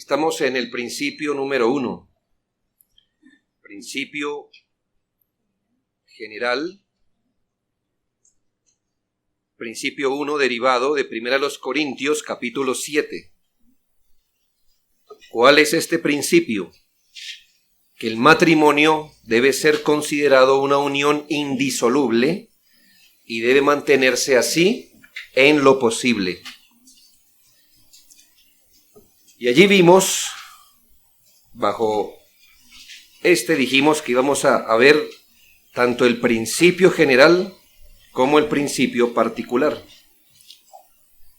Estamos en el principio número 1. Principio general. Principio 1 derivado de 1 Corintios capítulo 7. ¿Cuál es este principio? Que el matrimonio debe ser considerado una unión indisoluble y debe mantenerse así en lo posible. Y allí vimos, bajo dijimos que íbamos a ver tanto el principio general como el principio particular.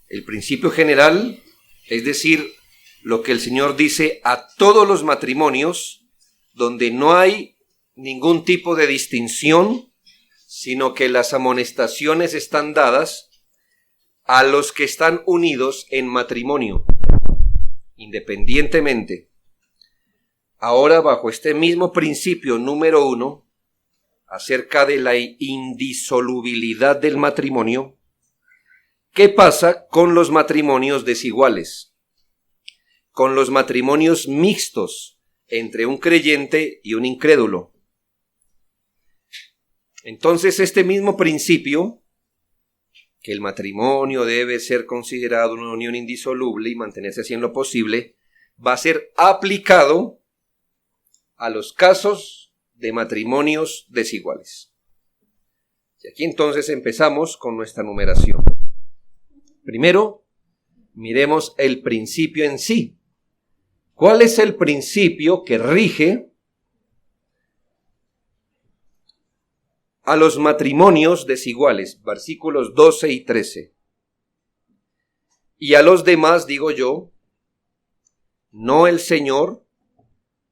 El principio general, es decir, lo que el Señor dice a todos los matrimonios, donde no hay ningún tipo de distinción, sino que las amonestaciones están dadas a los que están unidos en matrimonio, independientemente. Ahora, bajo este mismo principio número 1, acerca de la indisolubilidad del matrimonio, ¿qué pasa con los matrimonios desiguales? Con los matrimonios mixtos entre un creyente y un incrédulo. Entonces, este mismo principio, que el matrimonio debe ser considerado una unión indisoluble y mantenerse así en lo posible, va a ser aplicado a los casos de matrimonios desiguales. Y aquí entonces empezamos con nuestra numeración. Primero, miremos el principio en sí. ¿Cuál es el principio que rige a los matrimonios desiguales? Versículos 12 y 13. Y a los demás digo yo, no el Señor,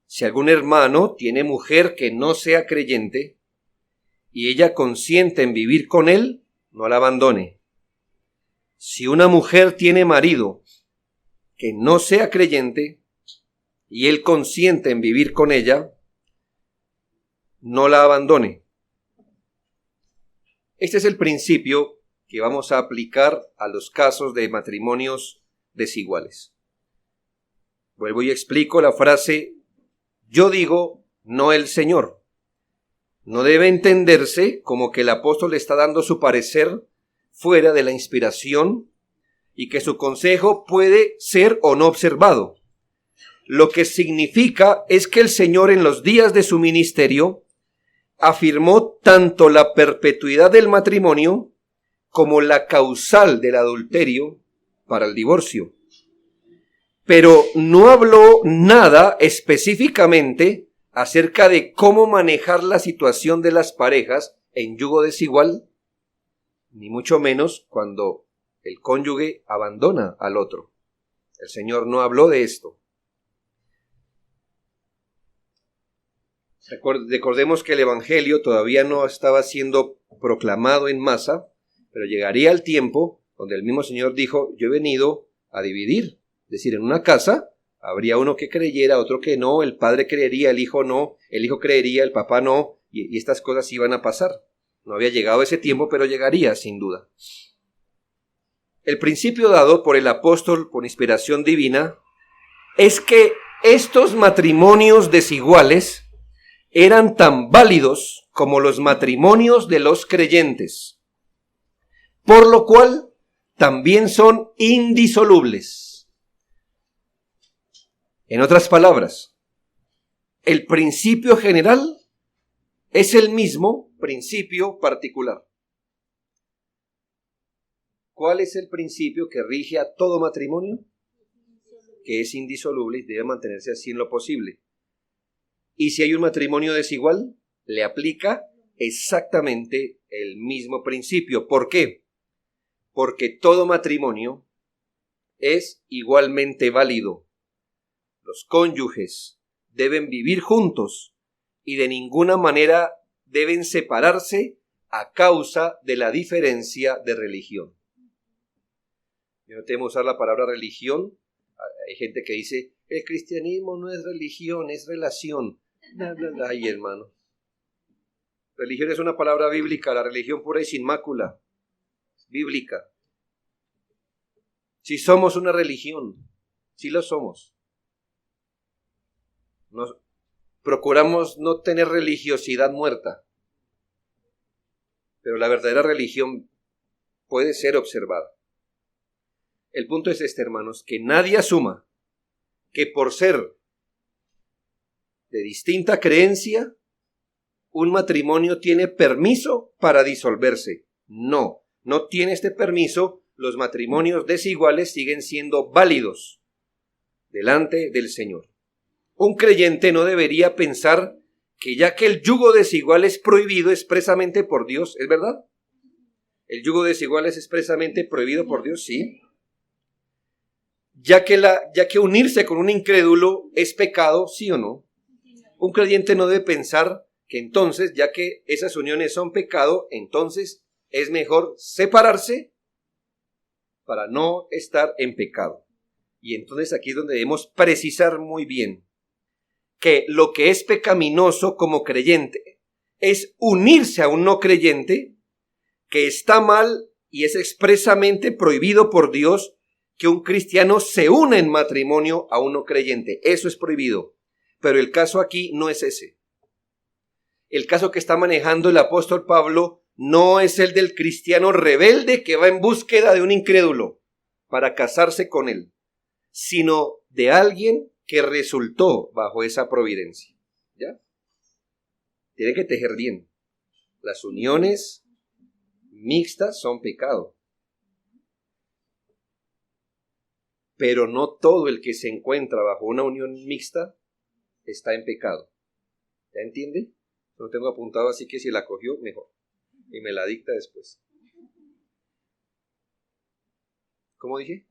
si algún hermano tiene mujer que no sea creyente y ella consiente en vivir con él, no la abandone. Si una mujer tiene marido que no sea creyente y él consiente en vivir con ella, no la abandone. Este es el principio que vamos a aplicar a los casos de matrimonios desiguales. Vuelvo y explico la frase, yo digo, no el Señor. No debe entenderse como que el apóstol está dando su parecer fuera de la inspiración y que su consejo puede ser o no observado. Lo que significa es que el Señor en los días de su ministerio afirmó tanto la perpetuidad del matrimonio como la causal del adulterio para el divorcio. Pero no habló nada específicamente acerca de cómo manejar la situación de las parejas en yugo desigual, ni mucho menos cuando el cónyuge abandona al otro. El Señor no habló de esto. Recordemos que el Evangelio todavía no estaba siendo proclamado en masa, pero llegaría el tiempo donde el mismo Señor dijo, yo he venido a dividir. Es decir, en una casa habría uno que creyera, otro que no, el padre creería, el hijo no, el hijo creería, el papá no, y estas cosas iban a pasar. No había llegado ese tiempo, pero llegaría sin duda. El principio dado por el apóstol por inspiración divina es que estos matrimonios desiguales eran tan válidos como los matrimonios de los creyentes, por lo cual también son indisolubles. En otras palabras, el principio general es el mismo principio particular. ¿Cuál es el principio que rige a todo matrimonio? Que es indisoluble y debe mantenerse así en lo posible. Y si hay un matrimonio desigual, le aplica exactamente el mismo principio. ¿Por qué? Porque todo matrimonio es igualmente válido. Los cónyuges deben vivir juntos y de ninguna manera deben separarse a causa de la diferencia de religión. Yo no temo usar la palabra religión. Hay gente que dice, el cristianismo no es religión, es relación. Ay, hermano. Religión es una palabra bíblica, la religión pura y sin mácula. Bíblica. Si somos una religión, sí lo somos. Procuramos no tener religiosidad muerta, pero la verdadera religión puede ser observada. El punto es este, hermanos, que nadie asuma que por ser de distinta creencia, un matrimonio tiene permiso para disolverse. No, no tiene este permiso. Los matrimonios desiguales siguen siendo válidos delante del Señor. Un creyente no debería pensar que ya que el yugo desigual es prohibido expresamente por Dios, ¿es verdad? ¿El yugo desigual es expresamente prohibido por Dios? Sí. Ya que unirse con un incrédulo es pecado, ¿sí o no? Un creyente no debe pensar que entonces, ya que esas uniones son pecado, entonces es mejor separarse para no estar en pecado. Y entonces aquí es donde debemos precisar muy bien que lo que es pecaminoso como creyente es unirse a un no creyente, que está mal y es expresamente prohibido por Dios que un cristiano se una en matrimonio a un no creyente. Eso es prohibido. Pero el caso aquí no es ese. El caso que está manejando el apóstol Pablo no es el del cristiano rebelde que va en búsqueda de un incrédulo para casarse con él, sino de alguien que resultó bajo esa providencia. ¿Ya? Tiene que tejer bien. Las uniones mixtas son pecado. Pero no todo el que se encuentra bajo una unión mixta está en pecado. ¿Ya entiende? Lo tengo apuntado, así que si la cogió, mejor. Y me la dicta después. ¿Cómo dije?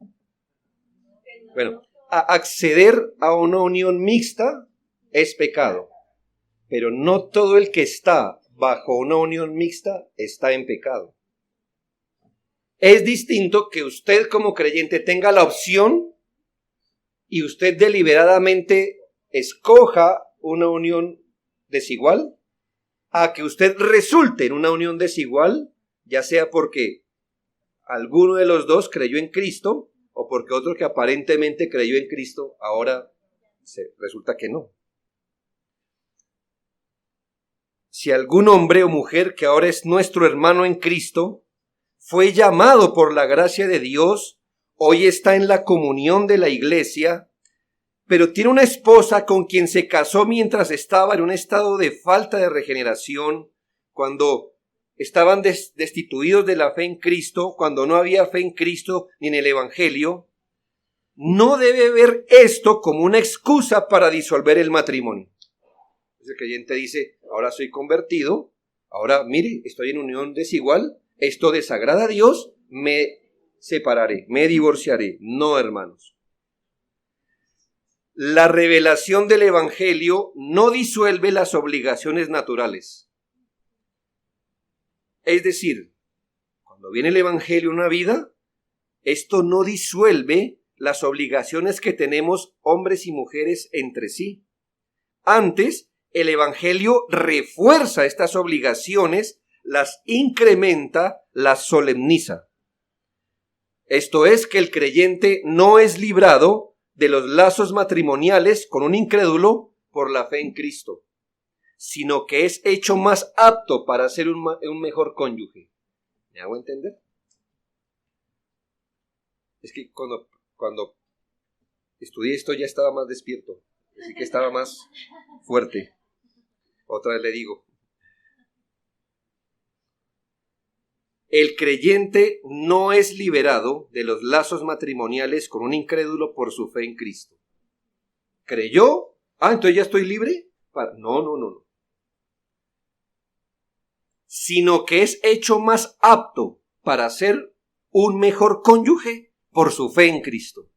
Bueno, acceder a una unión mixta es pecado. Pero no todo el que está bajo una unión mixta está en pecado. Es distinto que usted como creyente tenga la opción y usted deliberadamente escoja una unión desigual, a que usted resulte en una unión desigual, ya sea porque alguno de los dos creyó en Cristo o porque otro que aparentemente creyó en Cristo ahora resulta que no. Si algún hombre o mujer que ahora es nuestro hermano en Cristo fue llamado por la gracia de Dios, hoy está en la comunión de la iglesia, pero tiene una esposa con quien se casó mientras estaba en un estado de falta de regeneración, cuando estaban destituidos de la fe en Cristo, cuando no había fe en Cristo ni en el Evangelio, no debe ver esto como una excusa para disolver el matrimonio. El creyente dice, ahora soy convertido, ahora mire, estoy en unión desigual, esto desagrada a Dios, me separaré, me divorciaré. No, hermanos. La revelación del Evangelio no disuelve las obligaciones naturales. Es decir, cuando viene el Evangelio a una vida, esto no disuelve las obligaciones que tenemos hombres y mujeres entre sí. Antes, el Evangelio refuerza estas obligaciones, las incrementa, las solemniza. Esto es que el creyente no es librado de los lazos matrimoniales con un incrédulo por la fe en Cristo, sino que es hecho más apto para ser un mejor cónyuge. ¿Me hago entender? Es que cuando estudié esto ya estaba más despierto, así que estaba más fuerte. Otra vez le digo, el creyente no es liberado de los lazos matrimoniales con un incrédulo por su fe en Cristo. ¿Creyó? Entonces ya estoy libre. No. Sino que es hecho más apto para ser un mejor cónyuge por su fe en Cristo.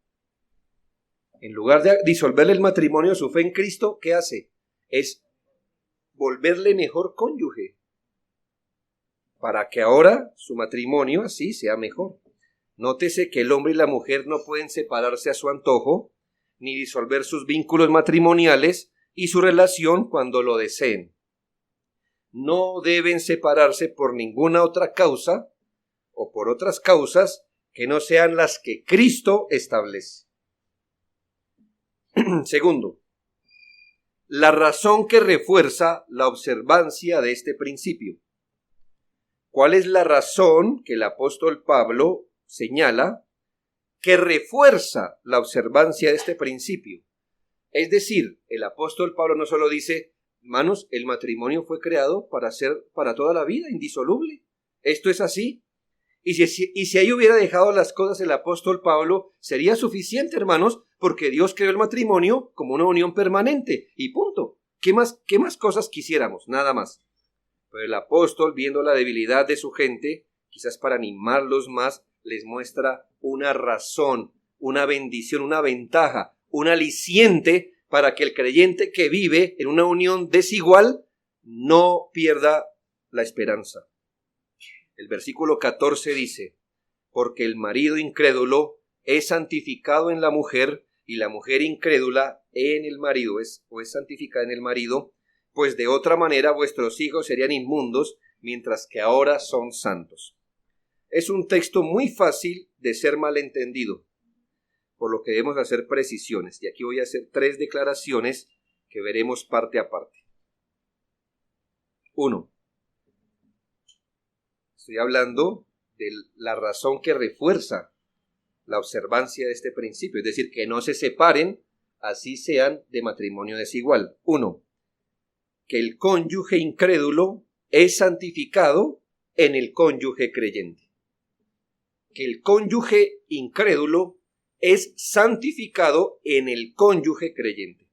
En lugar de disolverle el matrimonio, su fe en Cristo, ¿qué hace? Es volverle mejor cónyuge, para que ahora su matrimonio así sea mejor. Nótese que el hombre y la mujer no pueden separarse a su antojo, ni disolver sus vínculos matrimoniales y su relación cuando lo deseen. No deben separarse por ninguna otra causa o por otras causas que no sean las que Cristo establece. Segundo, la razón que refuerza la observancia de este principio. ¿Cuál es la razón que el apóstol Pablo señala que refuerza la observancia de este principio? Es decir, el apóstol Pablo no solo dice, hermanos, el matrimonio fue creado para ser para toda la vida, indisoluble. Esto es así. Y si ahí hubiera dejado las cosas el apóstol Pablo, sería suficiente, hermanos, porque Dios creó el matrimonio como una unión permanente. Y punto. ¿Qué más cosas quisiéramos? Nada más. Pero el apóstol, viendo la debilidad de su gente, quizás para animarlos más, les muestra una razón, una bendición, una ventaja, un aliciente para que el creyente que vive en una unión desigual no pierda la esperanza. El versículo 14 dice, porque el marido incrédulo es santificado en la mujer y la mujer incrédula en el marido es santificada en el marido, pues de otra manera vuestros hijos serían inmundos, mientras que ahora son santos. Es un texto muy fácil de ser malentendido, por lo que debemos hacer precisiones. Y aquí voy a hacer 3 declaraciones que veremos parte a parte. 1. Estoy hablando de la razón que refuerza la observancia de este principio, es decir, que no se separen, así sean de matrimonio desigual. 1. Que el cónyuge incrédulo es santificado en el cónyuge creyente. Que el cónyuge incrédulo es santificado en el cónyuge creyente.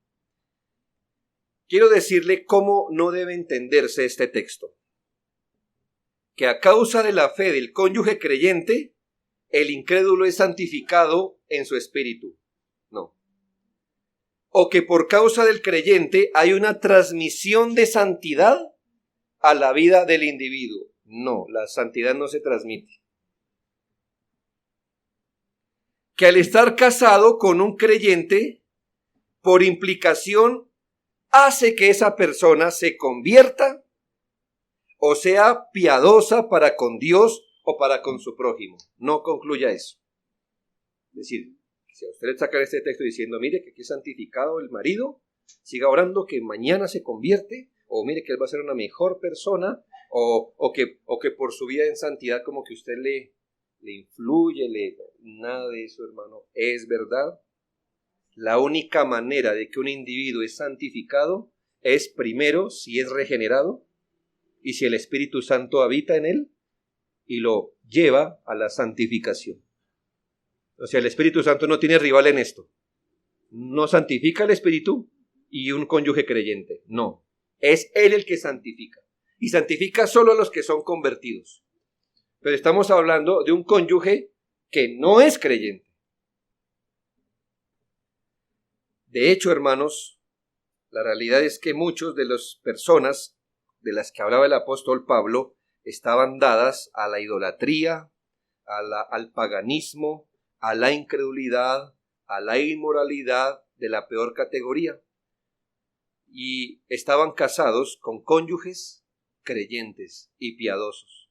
Quiero decirle cómo no debe entenderse este texto. Que a causa de la fe del cónyuge creyente, el incrédulo es santificado en su espíritu. No. O que por causa del creyente hay una transmisión de santidad a la vida del individuo. No, la santidad no se transmite. Que al estar casado con un creyente, por implicación, hace que esa persona se convierta o sea piadosa para con Dios o para con su prójimo. No concluya eso. Es decir, si a usted le sacan este texto diciendo, mire que aquí es santificado el marido, siga orando que mañana se convierte, o mire que él va a ser una mejor persona, o que por su vida en santidad como que usted le influye, nada de eso, hermano. Es verdad. La única manera de que un individuo es santificado es primero si es regenerado y si el Espíritu Santo habita en él y lo lleva a la santificación. O sea, el Espíritu Santo no tiene rival en esto. No santifica el Espíritu y un cónyuge creyente. No, es él el que santifica. Y santifica solo a los que son convertidos. Pero estamos hablando de un cónyuge que no es creyente. De hecho, hermanos, la realidad es que muchos de las personas de las que hablaba el apóstol Pablo estaban dadas a la idolatría, al paganismo, a la incredulidad, a la inmoralidad de la peor categoría. Y estaban casados con cónyuges creyentes y piadosos.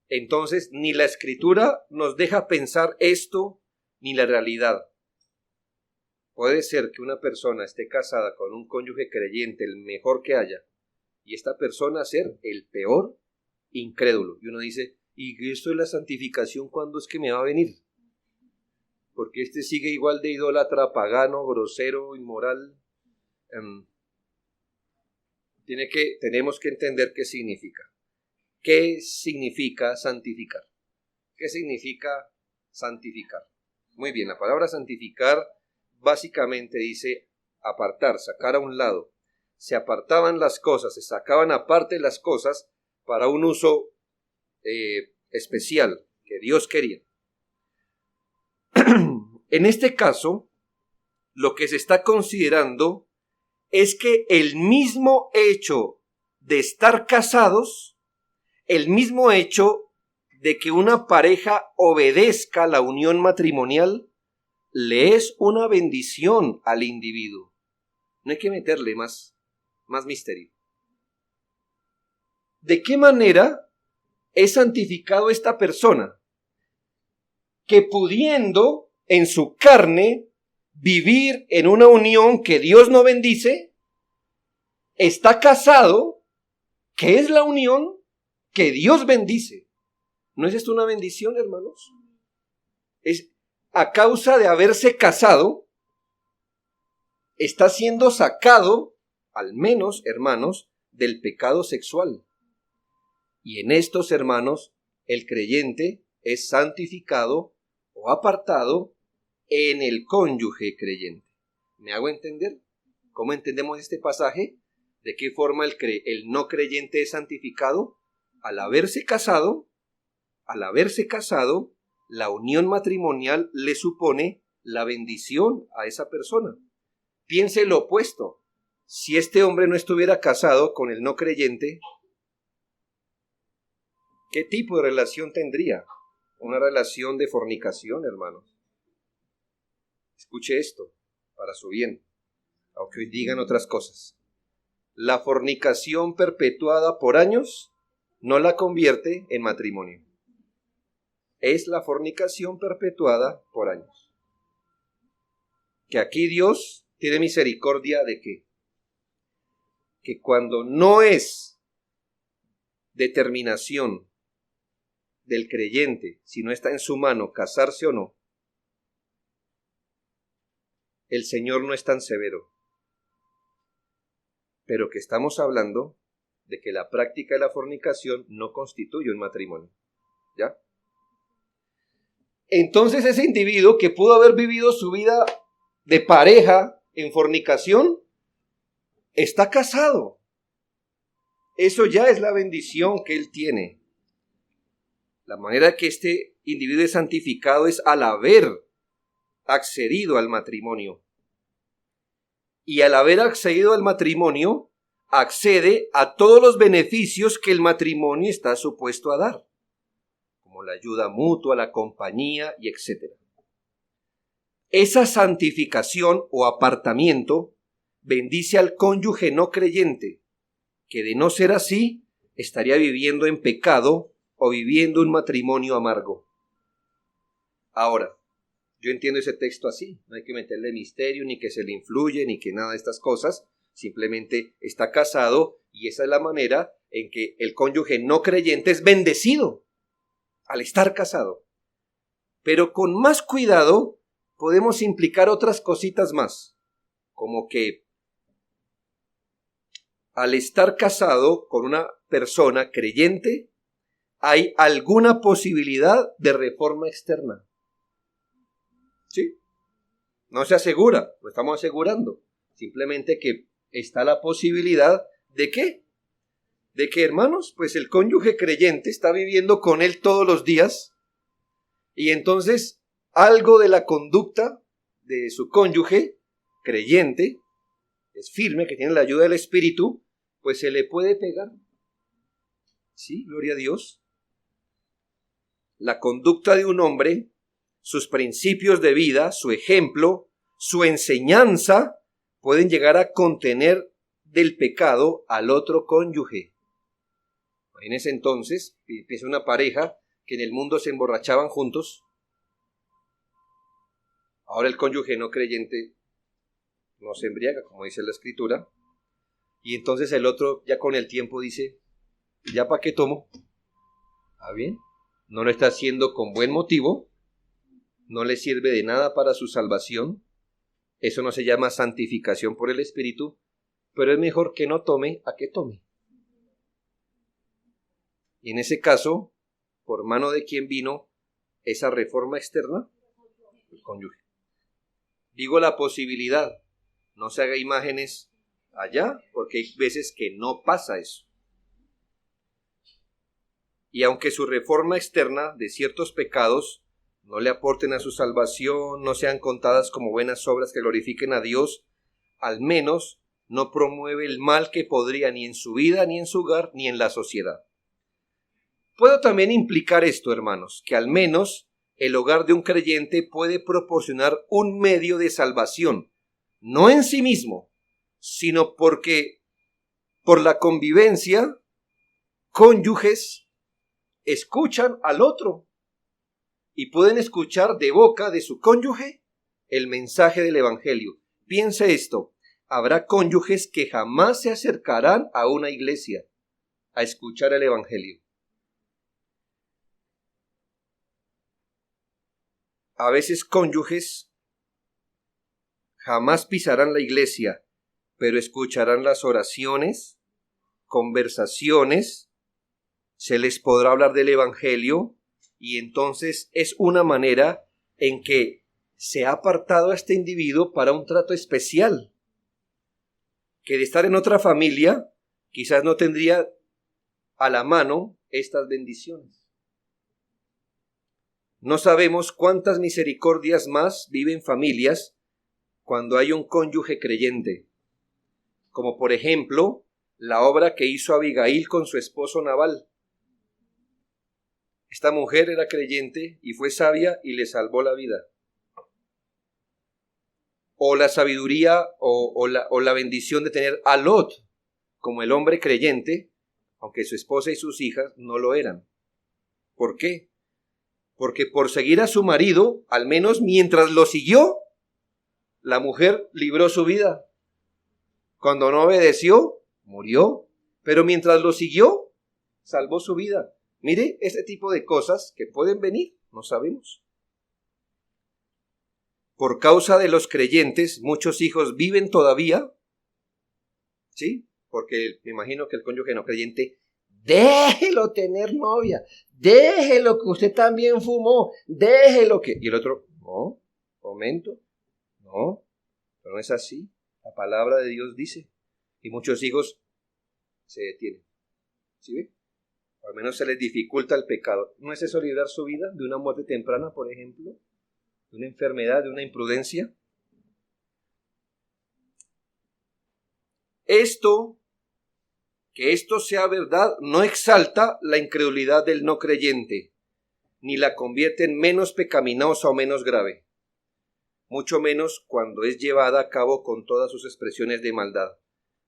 Entonces, ni la Escritura nos deja pensar esto, ni la realidad. Puede ser que una persona esté casada con un cónyuge creyente, el mejor que haya, y esta persona ser el peor incrédulo. Y uno dice, ¿y esto es la santificación cuándo es que me va a venir? Porque este sigue igual de idólatra, pagano, grosero, inmoral. Tenemos que entender qué significa. ¿Qué significa santificar? ¿Qué significa santificar? Muy bien, la palabra santificar básicamente dice apartar, sacar a un lado. Se apartaban las cosas, se sacaban aparte las cosas para un uso especial que Dios quería. En este caso, lo que se está considerando es que el mismo hecho de estar casados, el mismo hecho de que una pareja obedezca la unión matrimonial, le es una bendición al individuo. No hay que meterle más misterio. ¿De qué manera es santificado esta persona? Que pudiendo en su carne vivir en una unión que Dios no bendice, está casado, que es la unión que Dios bendice. ¿No es esto una bendición, hermanos? Es a causa de haberse casado, está siendo sacado, al menos, hermanos, del pecado sexual. Y en estos, hermanos, el creyente es santificado o apartado en el cónyuge creyente. ¿Me hago entender? ¿Cómo entendemos este pasaje? ¿De qué forma el no creyente es santificado? Al haberse casado, la unión matrimonial le supone la bendición a esa persona. Piense lo opuesto. Si este hombre no estuviera casado con el no creyente, ¿qué tipo de relación tendría? Una relación de fornicación, hermanos. Escuche esto, para su bien, aunque hoy digan otras cosas. La fornicación perpetuada por años no la convierte en matrimonio. Es la fornicación perpetuada por años. Que aquí Dios tiene misericordia de ¿qué? Que cuando no es determinación del creyente, si no está en su mano casarse o no, el Señor no es tan severo. Pero que estamos hablando de que la práctica de la fornicación no constituye un matrimonio. ¿Ya? Entonces ese individuo que pudo haber vivido su vida de pareja en fornicación, está casado. Eso ya es la bendición que él tiene. La manera que este individuo es santificado es al haber accedido al matrimonio. Y al haber accedido al matrimonio, accede a todos los beneficios que el matrimonio está supuesto a dar, como la ayuda mutua, la compañía y etc. Esa santificación o apartamiento bendice al cónyuge no creyente, que de no ser así, estaría viviendo en pecado o viviendo un matrimonio amargo. Ahora, yo entiendo ese texto así, no hay que meterle misterio, ni que se le influye, ni que nada de estas cosas, simplemente está casado y esa es la manera en que el cónyuge no creyente es bendecido al estar casado. Pero con más cuidado podemos implicar otras cositas más, como que al estar casado con una persona creyente, hay alguna posibilidad de reforma externa. ¿Sí? No se asegura, lo estamos asegurando. Simplemente que está la posibilidad de ¿qué? De que, hermanos, pues el cónyuge creyente está viviendo con él todos los días y entonces algo de la conducta de su cónyuge creyente, es firme, que tiene la ayuda del Espíritu, pues se le puede pegar. Sí, gloria a Dios. La conducta de un hombre, sus principios de vida, su ejemplo, su enseñanza, pueden llegar a contener del pecado al otro cónyuge. Imagínense entonces, empieza una pareja que en el mundo se emborrachaban juntos. Ahora el cónyuge no creyente no se embriaga, como dice la Escritura. Y entonces el otro ya con el tiempo dice, ¿ya para qué tomo? ¿Ah, bien? No lo está haciendo con buen motivo. No le sirve de nada para su salvación. Eso no se llama santificación por el Espíritu, pero es mejor que no tome a que tome. Y en ese caso, ¿por mano de quién vino esa reforma externa? El cónyuge. Digo la posibilidad, no se haga imágenes allá, porque hay veces que no pasa eso. Y aunque su reforma externa de ciertos pecados no le aporten a su salvación, no sean contadas como buenas obras que glorifiquen a Dios, al menos no promueve el mal que podría ni en su vida, ni en su hogar, ni en la sociedad. Puedo también implicar esto, hermanos, que al menos el hogar de un creyente puede proporcionar un medio de salvación, no en sí mismo, sino porque por la convivencia, cónyuges escuchan al otro y pueden escuchar de boca de su cónyuge el mensaje del Evangelio. Piense esto, habrá cónyuges que jamás se acercarán a una iglesia a escuchar el Evangelio. A veces cónyuges jamás pisarán la iglesia, pero escucharán las oraciones, conversaciones, se les podrá hablar del Evangelio, y entonces es una manera en que se ha apartado a este individuo para un trato especial, que de estar en otra familia quizás no tendría a la mano estas bendiciones. No sabemos cuántas misericordias más viven familias cuando hay un cónyuge creyente, como por ejemplo la obra que hizo Abigail con su esposo Nabal. Esta mujer era creyente y fue sabia y le salvó la vida. O la sabiduría o la bendición de tener a Lot como el hombre creyente, aunque su esposa y sus hijas no lo eran. ¿Por qué? Porque por seguir a su marido, al menos mientras lo siguió, la mujer libró su vida. Cuando no obedeció, murió. Pero mientras lo siguió, salvó su vida. Mire, este tipo de cosas que pueden venir, no sabemos. Por causa de los creyentes, muchos hijos viven todavía, ¿sí? Porque me imagino que el cónyuge no creyente, déjelo tener novia, déjelo que usted también fumó, déjelo que... Y el otro, no, momento, no, pero no es así. La palabra de Dios dice, y muchos hijos se detienen, ¿sí ve? Al menos se les dificulta el pecado. ¿No es eso librar su vida de una muerte temprana, por ejemplo? ¿De una enfermedad, de una imprudencia? Que esto sea verdad, no exalta la incredulidad del no creyente, ni la convierte en menos pecaminosa o menos grave, mucho menos cuando es llevada a cabo con todas sus expresiones de maldad.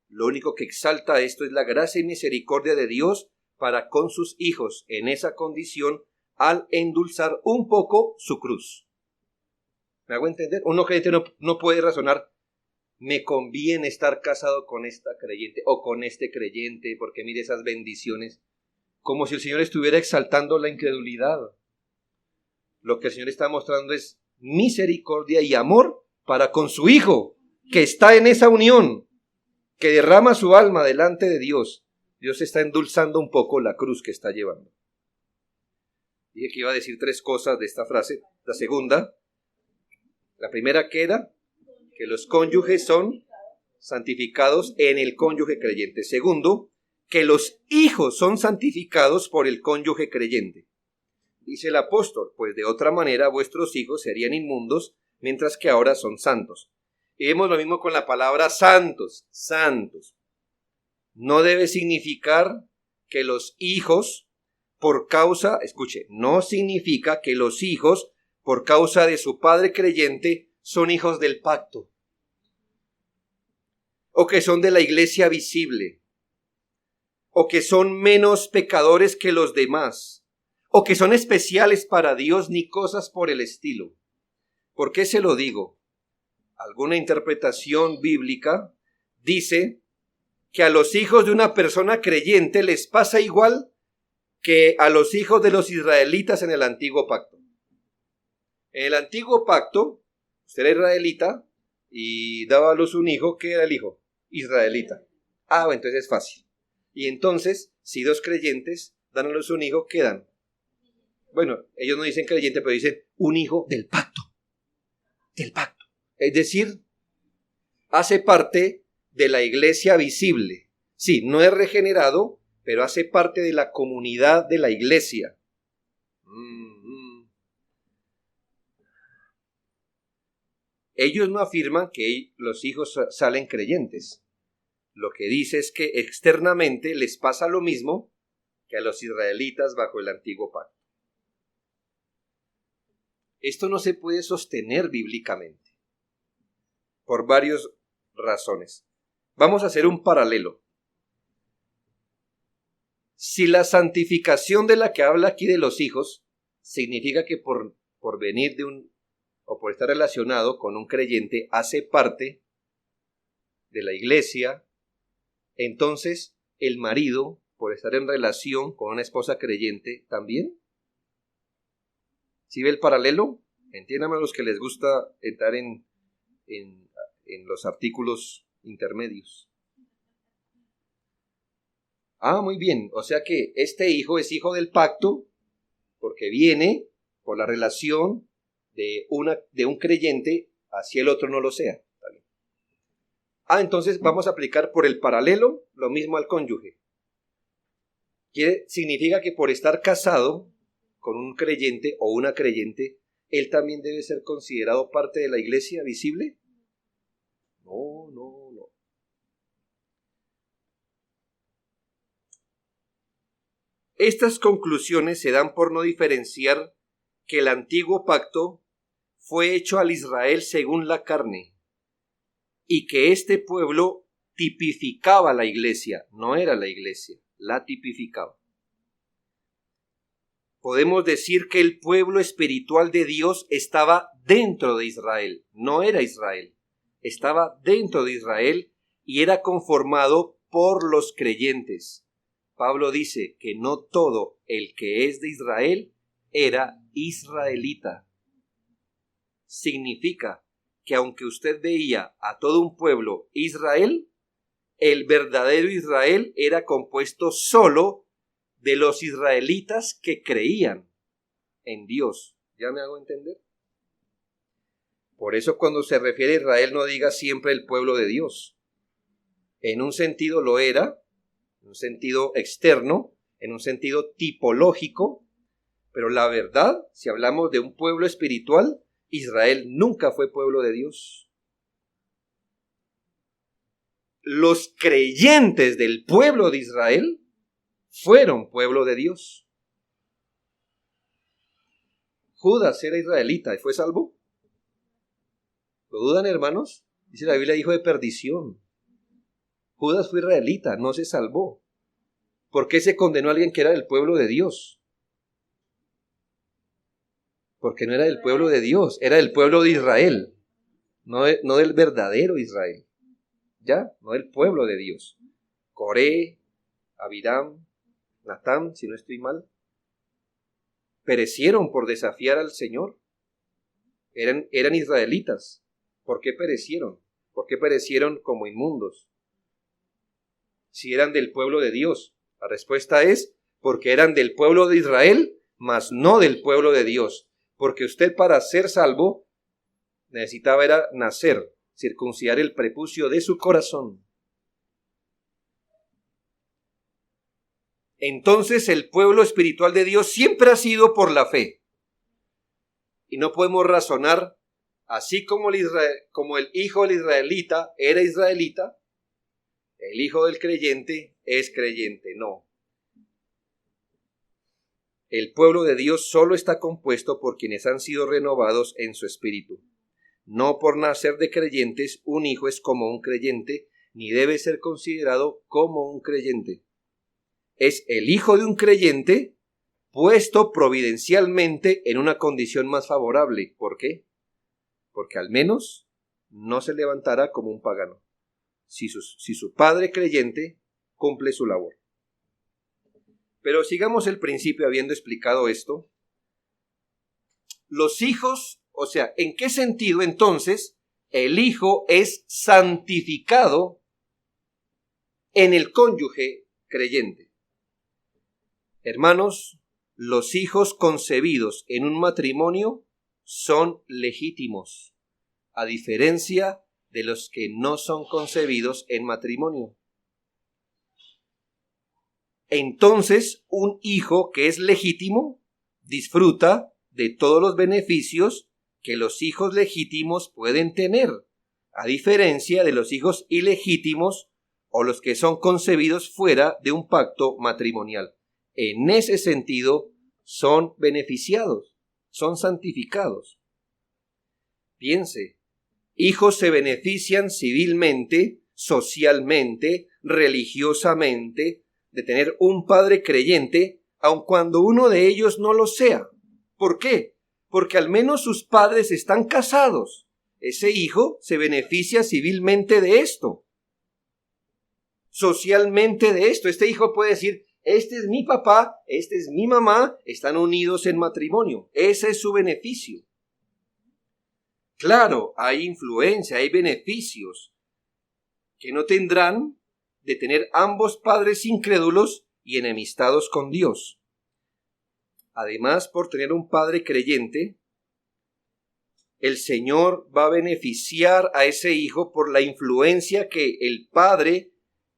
Lo único que exalta esto es la gracia y misericordia de Dios para con sus hijos en esa condición al endulzar un poco su cruz. ¿Me hago entender? Uno creyente no puede razonar, me conviene estar casado con esta creyente o con este creyente porque mire esas bendiciones, como si el Señor estuviera exaltando la incredulidad. Lo que el Señor está mostrando es misericordia y amor para con su Hijo, que está en esa unión, que derrama su alma delante de Dios. Dios está endulzando un poco la cruz que está llevando. Dije que iba a decir 3 cosas de esta frase. La segunda, la primera queda, que los cónyuges son santificados en el cónyuge creyente. Segundo, que los hijos son santificados por el cónyuge creyente. Dice el apóstol, pues de otra manera vuestros hijos serían inmundos, mientras que ahora son santos. Y vemos lo mismo con la palabra santos, santos. No debe significar que los hijos, por causa, escuche, no significa que los hijos, por causa de su padre creyente, son hijos del pacto, o que son de la iglesia visible, o que son menos pecadores que los demás, o que son especiales para Dios, ni cosas por el estilo. ¿Por qué se lo digo? Alguna interpretación bíblica dice que a los hijos de una persona creyente les pasa igual que a los hijos de los israelitas en el antiguo pacto. En el antiguo pacto, usted era israelita y daba a luz un hijo. ¿Qué era el hijo? Israelita. Bueno, entonces es fácil. Y entonces, si 2 creyentes dan a luz un hijo, ¿qué dan? Bueno, ellos no dicen creyente, pero dicen un hijo del pacto. Del pacto. Es decir, hace parte de la iglesia visible. Sí, no es regenerado, pero hace parte de la comunidad de la iglesia. Ellos no afirman que los hijos salen creyentes. Lo que dice es que externamente les pasa lo mismo que a los israelitas bajo el antiguo pacto. Esto no se puede sostener bíblicamente por varias razones. Vamos a hacer un paralelo. Si la santificación de la que habla aquí de los hijos significa que por venir o por estar relacionado con un creyente hace parte de la iglesia, entonces el marido, por estar en relación con una esposa creyente, también. ¿Sí ve el paralelo? Entiéndame a los que les gusta entrar en los artículos intermedios. Muy bien. O sea que este hijo es hijo del pacto porque viene por la relación de un creyente hacia el otro no lo sea. ¿Vale? Entonces vamos a aplicar por el paralelo lo mismo al cónyuge. Significa que por estar casado con un creyente o una creyente, ¿él también debe ser considerado parte de la iglesia visible? No. Estas conclusiones se dan por no diferenciar que el antiguo pacto fue hecho al Israel según la carne y que este pueblo tipificaba la iglesia, no era la iglesia, la tipificaba. Podemos decir que el pueblo espiritual de Dios estaba dentro de Israel, no era Israel, estaba dentro de Israel y era conformado por los creyentes. Pablo dice que no todo el que es de Israel era israelita. Significa que aunque usted veía a todo un pueblo Israel, el verdadero Israel era compuesto solo de los israelitas que creían en Dios. ¿Ya me hago entender? Por eso cuando se refiere a Israel no diga siempre el pueblo de Dios. En un sentido lo era, en un sentido externo, en un sentido tipológico, pero la verdad, si hablamos de un pueblo espiritual, Israel nunca fue pueblo de Dios. Los creyentes del pueblo de Israel fueron pueblo de Dios. Judas era israelita y fue salvo. ¿Lo dudan, hermanos? Dice la Biblia, hijo de perdición. Judas fue israelita, no se salvó. ¿Por qué se condenó a alguien que era del pueblo de Dios? Porque no era del pueblo de Dios, era del pueblo de Israel, no del verdadero Israel. ¿Ya? No del pueblo de Dios. Coré, Abiram, Natán, si no estoy mal, perecieron por desafiar al Señor. Eran israelitas. ¿Por qué perecieron? ¿Por qué perecieron como inmundos? Si eran del pueblo de Dios. La respuesta es porque eran del pueblo de Israel, mas no del pueblo de Dios. Porque usted para ser salvo necesitaba era nacer, circuncidar el prepucio de su corazón. Entonces el pueblo espiritual de Dios siempre ha sido por la fe. Y no podemos razonar, así como el hijo del israelita era israelita, el hijo del creyente es creyente. No. El pueblo de Dios solo está compuesto por quienes han sido renovados en su espíritu. No por nacer de creyentes, un hijo es como un creyente, ni debe ser considerado como un creyente. Es el hijo de un creyente puesto providencialmente en una condición más favorable. ¿Por qué? Porque al menos no se levantará como un pagano, si su padre creyente cumple su labor. Pero sigamos el principio habiendo explicado esto. Los hijos, o sea, ¿en qué sentido entonces el hijo es santificado en el cónyuge creyente? Hermanos, los hijos concebidos en un matrimonio son legítimos, a diferencia de los que no son concebidos en matrimonio. Entonces, un hijo que es legítimo disfruta de todos los beneficios que los hijos legítimos pueden tener, a diferencia de los hijos ilegítimos o los que son concebidos fuera de un pacto matrimonial. En ese sentido, son beneficiados, son santificados. Piense, hijos se benefician civilmente, socialmente, religiosamente, de tener un padre creyente, aun cuando uno de ellos no lo sea. ¿Por qué? porque al menos sus padres están casados. Ese hijo se beneficia civilmente de esto, socialmente de esto. Este hijo puede decir, este es mi papá, este es mi mamá, están unidos en matrimonio. Ese es su beneficio. Claro, hay influencia, hay beneficios que no tendrán de tener ambos padres incrédulos y enemistados con Dios. Además, por tener un padre creyente, el Señor va a beneficiar a ese hijo por la influencia que el padre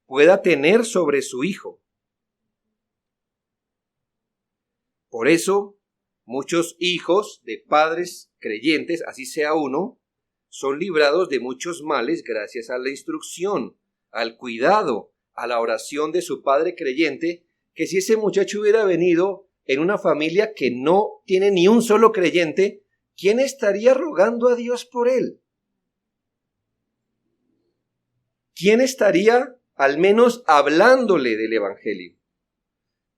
pueda tener sobre su hijo. Por eso, muchos hijos de padres creyentes, así sea uno, son librados de muchos males gracias a la instrucción, al cuidado, a la oración de su padre creyente, que si ese muchacho hubiera venido en una familia que no tiene ni un solo creyente, ¿quién estaría rogando a Dios por él? ¿Quién estaría al menos hablándole del evangelio?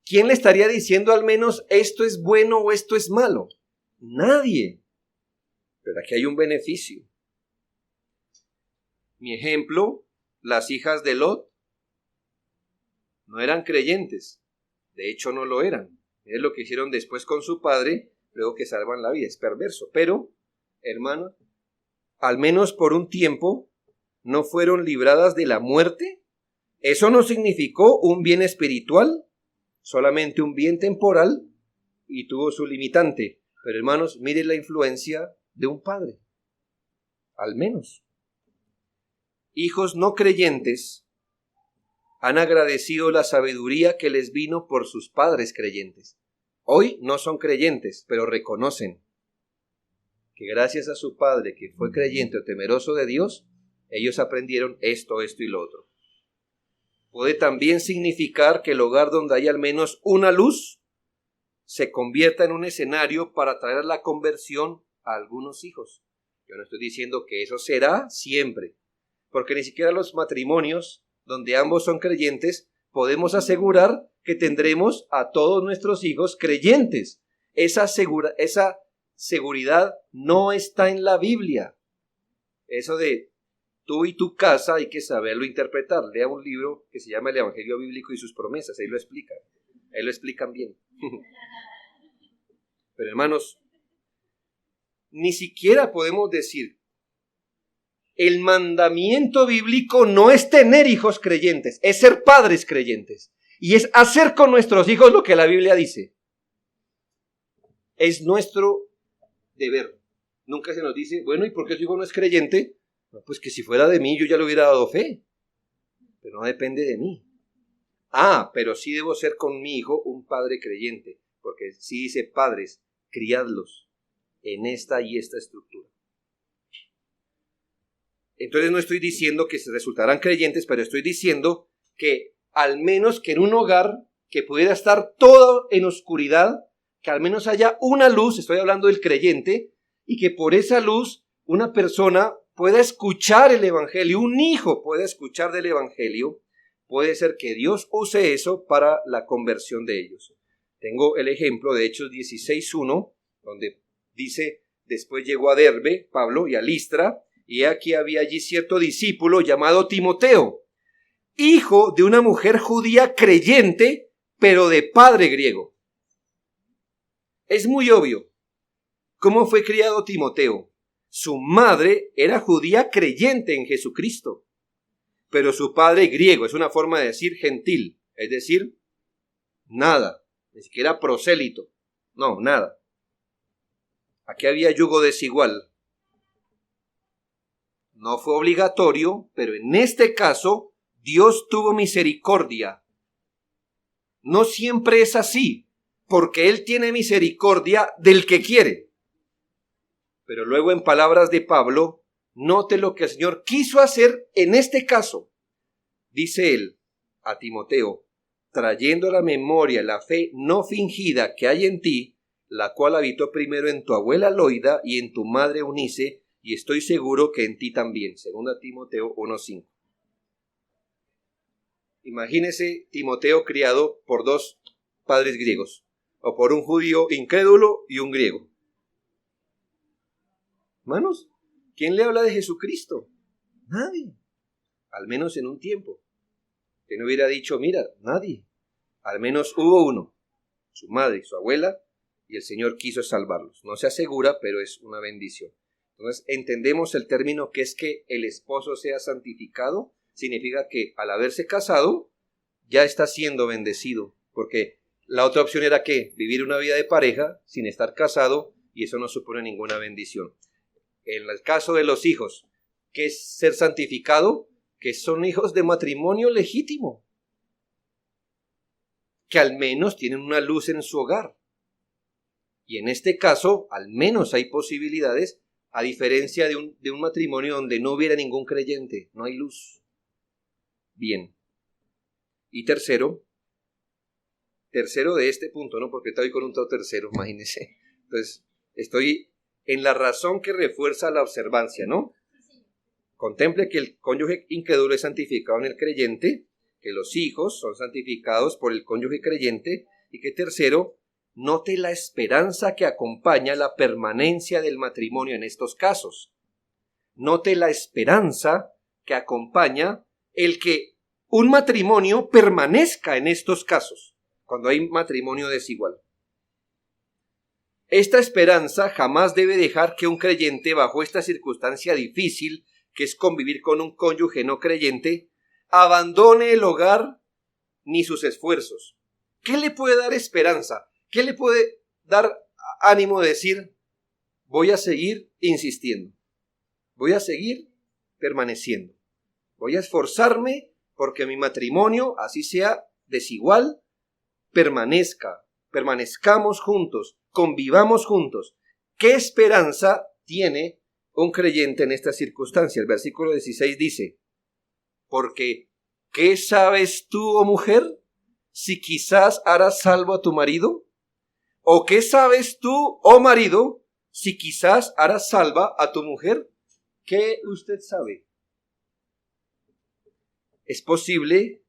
¿Quién le estaría diciendo al menos esto es bueno o esto es malo? Nadie. Pero aquí hay un beneficio. Mi ejemplo, las hijas de Lot no eran creyentes. De hecho, no lo eran. Es lo que hicieron después con su padre, luego que salvan la vida. Es perverso. Pero, hermano, al menos por un tiempo, no fueron libradas de la muerte. Eso no significó un bien espiritual, solamente un bien temporal, y tuvo su limitante. Pero, hermanos, miren la influencia de un padre. Al menos. Hijos no creyentes han agradecido la sabiduría que les vino por sus padres creyentes. Hoy no son creyentes, pero reconocen que gracias a su padre que fue creyente o temeroso de Dios, ellos aprendieron esto y lo otro. Puede también significar que el hogar donde hay al menos una luz se convierta en un escenario para traer la conversión a algunos hijos. Yo no estoy diciendo que eso será siempre, porque ni siquiera los matrimonios donde ambos son creyentes podemos asegurar que tendremos a todos nuestros hijos creyentes. Esa seguridad no está en la Biblia. Eso de tú y tu casa hay que saberlo interpretar. Lea un libro que se llama El Evangelio Bíblico y sus promesas, ahí lo explican. Ahí lo explican bien. Pero hermanos, ni siquiera podemos decir, el mandamiento bíblico no es tener hijos creyentes, es ser padres creyentes. Y es hacer con nuestros hijos lo que la Biblia dice. Es nuestro deber. Nunca se nos dice, bueno, ¿y por qué su hijo no es creyente? No, pues que si fuera de mí yo ya le hubiera dado fe. Pero no depende de mí. Pero sí debo ser con mi hijo un padre creyente. Porque sí dice, padres, criadlos en esta y esta estructura. Entonces no estoy diciendo que se resultarán creyentes, pero estoy diciendo que al menos que en un hogar que pudiera estar todo en oscuridad, que al menos haya una luz, estoy hablando del creyente, y que por esa luz una persona pueda escuchar el evangelio, un hijo pueda escuchar del evangelio, puede ser que Dios use eso para la conversión de ellos. Tengo el ejemplo de Hechos 16:1, donde dice, después llegó a Derbe, Pablo, y a Listra, y aquí había allí cierto discípulo llamado Timoteo, hijo de una mujer judía creyente, pero de padre griego. Es muy obvio. ¿Cómo fue criado Timoteo? Su madre era judía creyente en Jesucristo, pero su padre griego, es una forma de decir gentil, es decir, nada, ni siquiera prosélito, no, nada. Aquí había yugo desigual. No fue obligatorio, pero en este caso Dios tuvo misericordia. No siempre es así, porque Él tiene misericordia del que quiere. Pero luego en palabras de Pablo, note lo que el Señor quiso hacer en este caso. Dice él a Timoteo, trayendo a la memoria la fe no fingida que hay en ti, la cual habitó primero en tu abuela Loida y en tu madre Eunice, y estoy seguro que en ti también. 2 Timoteo 1:5. Imagínese Timoteo criado por dos padres griegos, o por un judío incrédulo y un griego. Hermanos, ¿quién le habla de Jesucristo? Nadie. Al menos en un tiempo. Que no hubiera dicho, mira, nadie. Al menos hubo uno, su madre, su abuela, y el Señor quiso salvarlos. No se asegura, pero es una bendición. Entonces, entendemos el término que es que el esposo sea santificado, significa que al haberse casado, ya está siendo bendecido, porque la otra opción era que vivir una vida de pareja sin estar casado, y eso no supone ninguna bendición. En el caso de los hijos, ¿qué es ser santificado? Que son hijos de matrimonio legítimo, que al menos tienen una luz en su hogar. Y en este caso, al menos hay posibilidades, a diferencia de un matrimonio donde no hubiera ningún creyente, no hay luz. Bien. Y tercero de este punto, ¿no? Porque estoy con un tercero, imagínense. Entonces, estoy en la razón que refuerza la observancia, ¿no? Contemple que el cónyuge incrédulo es santificado en el creyente, que los hijos son santificados por el cónyuge creyente, y que tercero, note la esperanza que acompaña la permanencia del matrimonio en estos casos. Note la esperanza que acompaña el que un matrimonio permanezca en estos casos, cuando hay matrimonio desigual. Esta esperanza jamás debe dejar que un creyente, bajo esta circunstancia difícil, que es convivir con un cónyuge no creyente, abandone el hogar ni sus esfuerzos. ¿Qué le puede dar esperanza? ¿Qué le puede dar ánimo de decir, voy a seguir insistiendo, voy a seguir permaneciendo, voy a esforzarme porque mi matrimonio, así sea desigual, permanezcamos juntos, convivamos juntos? ¿Qué esperanza tiene un creyente en esta circunstancia? El versículo 16 dice, porque ¿qué sabes tú, oh mujer, si quizás harás salvo a tu marido? ¿O qué sabes tú, oh marido, si quizás harás salva a tu mujer? ¿Qué usted sabe? Es posible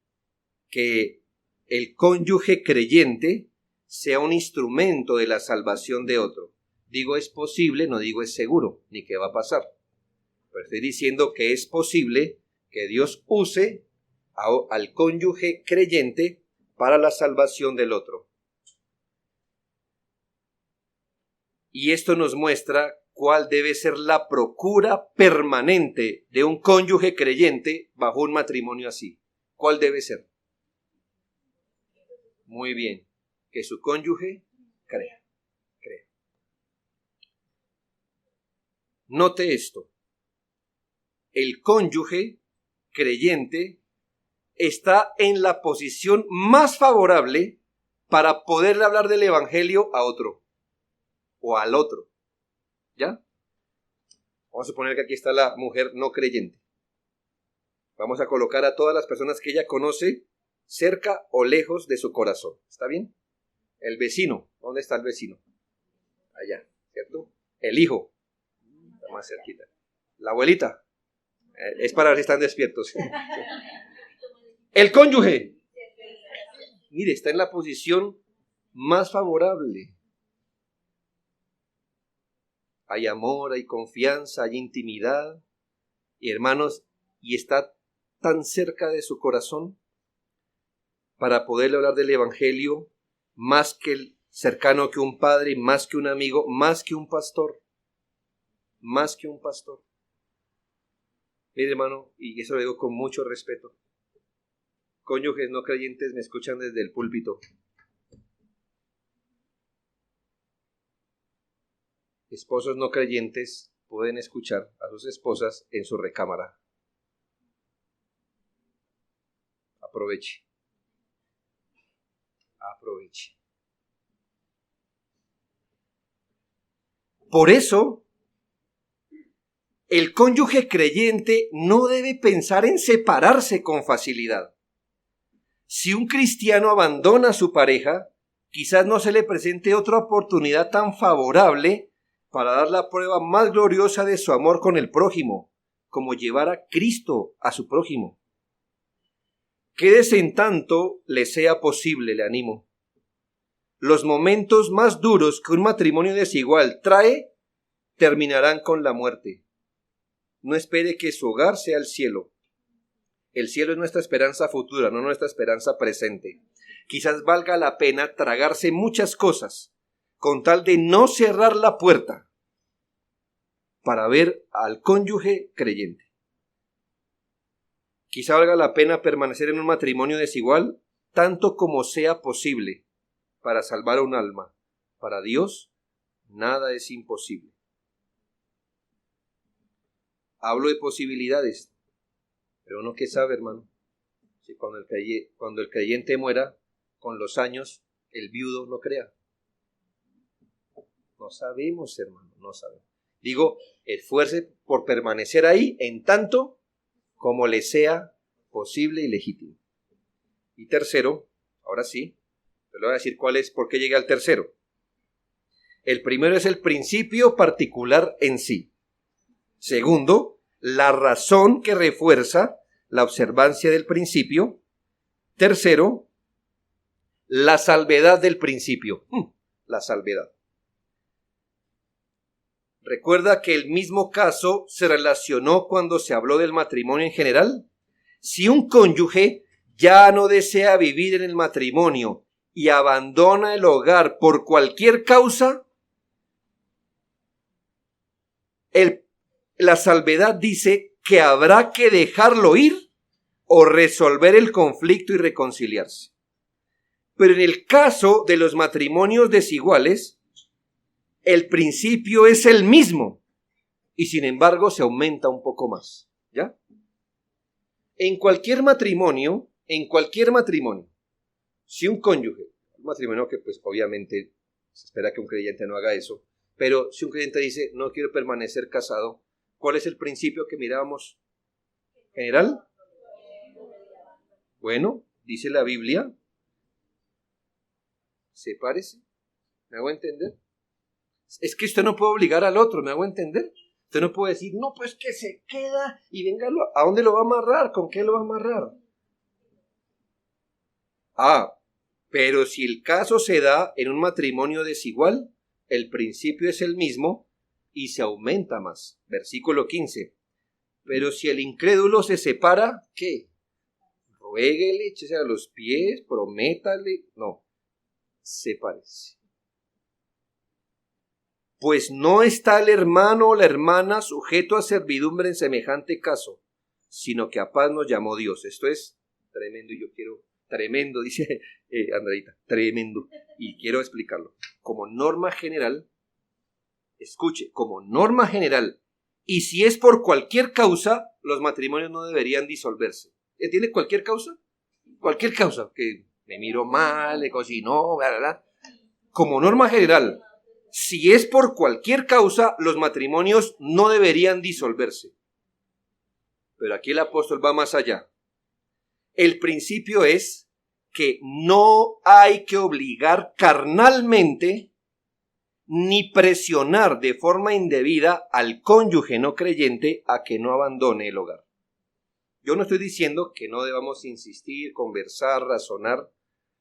que el cónyuge creyente sea un instrumento de la salvación de otro. Digo es posible, no digo es seguro, ni qué va a pasar. Pero estoy diciendo que es posible que Dios use al cónyuge creyente para la salvación del otro. Y esto nos muestra cuál debe ser la procura permanente de un cónyuge creyente bajo un matrimonio así. ¿Cuál debe ser? Muy bien, que su cónyuge crea. Note esto. El cónyuge creyente está en la posición más favorable para poderle hablar del evangelio a otro o al otro. ¿Ya? Vamos a suponer que aquí está la mujer no creyente. Vamos a colocar a todas las personas que ella conoce cerca o lejos de su corazón. ¿Está bien? El vecino. ¿Dónde está el vecino? Allá, ¿cierto? El hijo. Está más cerquita. La abuelita. Es para ver si están despiertos. El cónyuge. Mire, está en la posición más favorable. Hay amor, hay confianza, hay intimidad. Y hermanos, y está tan cerca de su corazón para poderle hablar del evangelio, más que cercano que un padre, más que un amigo, más que un pastor. Más que un pastor. Mire, hermano, y eso lo digo con mucho respeto. Cónyuges no creyentes me escuchan desde el púlpito. Esposos no creyentes pueden escuchar a sus esposas en su recámara. Aproveche. Por eso, el cónyuge creyente no debe pensar en separarse con facilidad. Si un cristiano abandona a su pareja, quizás no se le presente otra oportunidad tan favorable para dar la prueba más gloriosa de su amor con el prójimo, como llevar a Cristo a su prójimo. Quédese en tanto le sea posible, le animo. Los momentos más duros que un matrimonio desigual trae terminarán con la muerte. No espere que su hogar sea el cielo. El cielo es nuestra esperanza futura, no nuestra esperanza presente. Quizás valga la pena tragarse muchas cosas con tal de no cerrar la puerta para ver al cónyuge creyente. Quizá valga la pena permanecer en un matrimonio desigual tanto como sea posible para salvar un alma. Para Dios, nada es imposible. Hablo de posibilidades, pero uno qué sabe, hermano. Si cuando el creyente muera, con los años, el viudo no crea. No sabemos, hermano, no sabemos. Digo, esfuerce por permanecer ahí en tanto como le sea posible y legítimo. Y tercero, ahora sí, te le voy a decir por qué llegué al tercero. El primero es el principio particular en sí. Segundo, la razón que refuerza la observancia del principio. Tercero, la salvedad del principio. La salvedad. Recuerda que el mismo caso se relacionó cuando se habló del matrimonio en general. Si un cónyuge ya no desea vivir en el matrimonio y abandona el hogar por cualquier causa, la salvedad dice que habrá que dejarlo ir o resolver el conflicto y reconciliarse. Pero en el caso de los matrimonios desiguales, el principio es el mismo y sin embargo se aumenta un poco más, ¿ya? En cualquier matrimonio, si un cónyuge, un matrimonio que pues obviamente se espera que un creyente no haga eso, pero si un creyente dice, no quiero permanecer casado, ¿cuál es el principio que mirábamos? ¿General? Bueno, dice la Biblia, sepárese. ¿Me hago entender? Es que usted no puede obligar al otro, ¿me hago entender? Usted no puede decir, no, pues que se queda y venga, ¿a dónde lo va a amarrar? ¿Con qué lo va a amarrar? Pero si el caso se da en un matrimonio desigual, el principio es el mismo y se aumenta más. Versículo 15. Pero si el incrédulo se separa, ¿qué? Ruéguele, échese a los pies, prométale. No, sepárese. Pues no está el hermano o la hermana sujeto a servidumbre en semejante caso, sino que a paz nos llamó Dios. Esto es tremendo y yo quiero... Tremendo, dice Andreita, tremendo. Y quiero explicarlo. Como norma general, escuche, como norma general, y si es por cualquier causa, los matrimonios no deberían disolverse. ¿Tiene cualquier causa? Cualquier causa, que me miro mal, le cocinó, bla, bla, bla. Como norma general, si es por cualquier causa, los matrimonios no deberían disolverse. Pero aquí el apóstol va más allá. El principio es que no hay que obligar carnalmente ni presionar de forma indebida al cónyuge no creyente a que no abandone el hogar. Yo no estoy diciendo que no debamos insistir, conversar, razonar.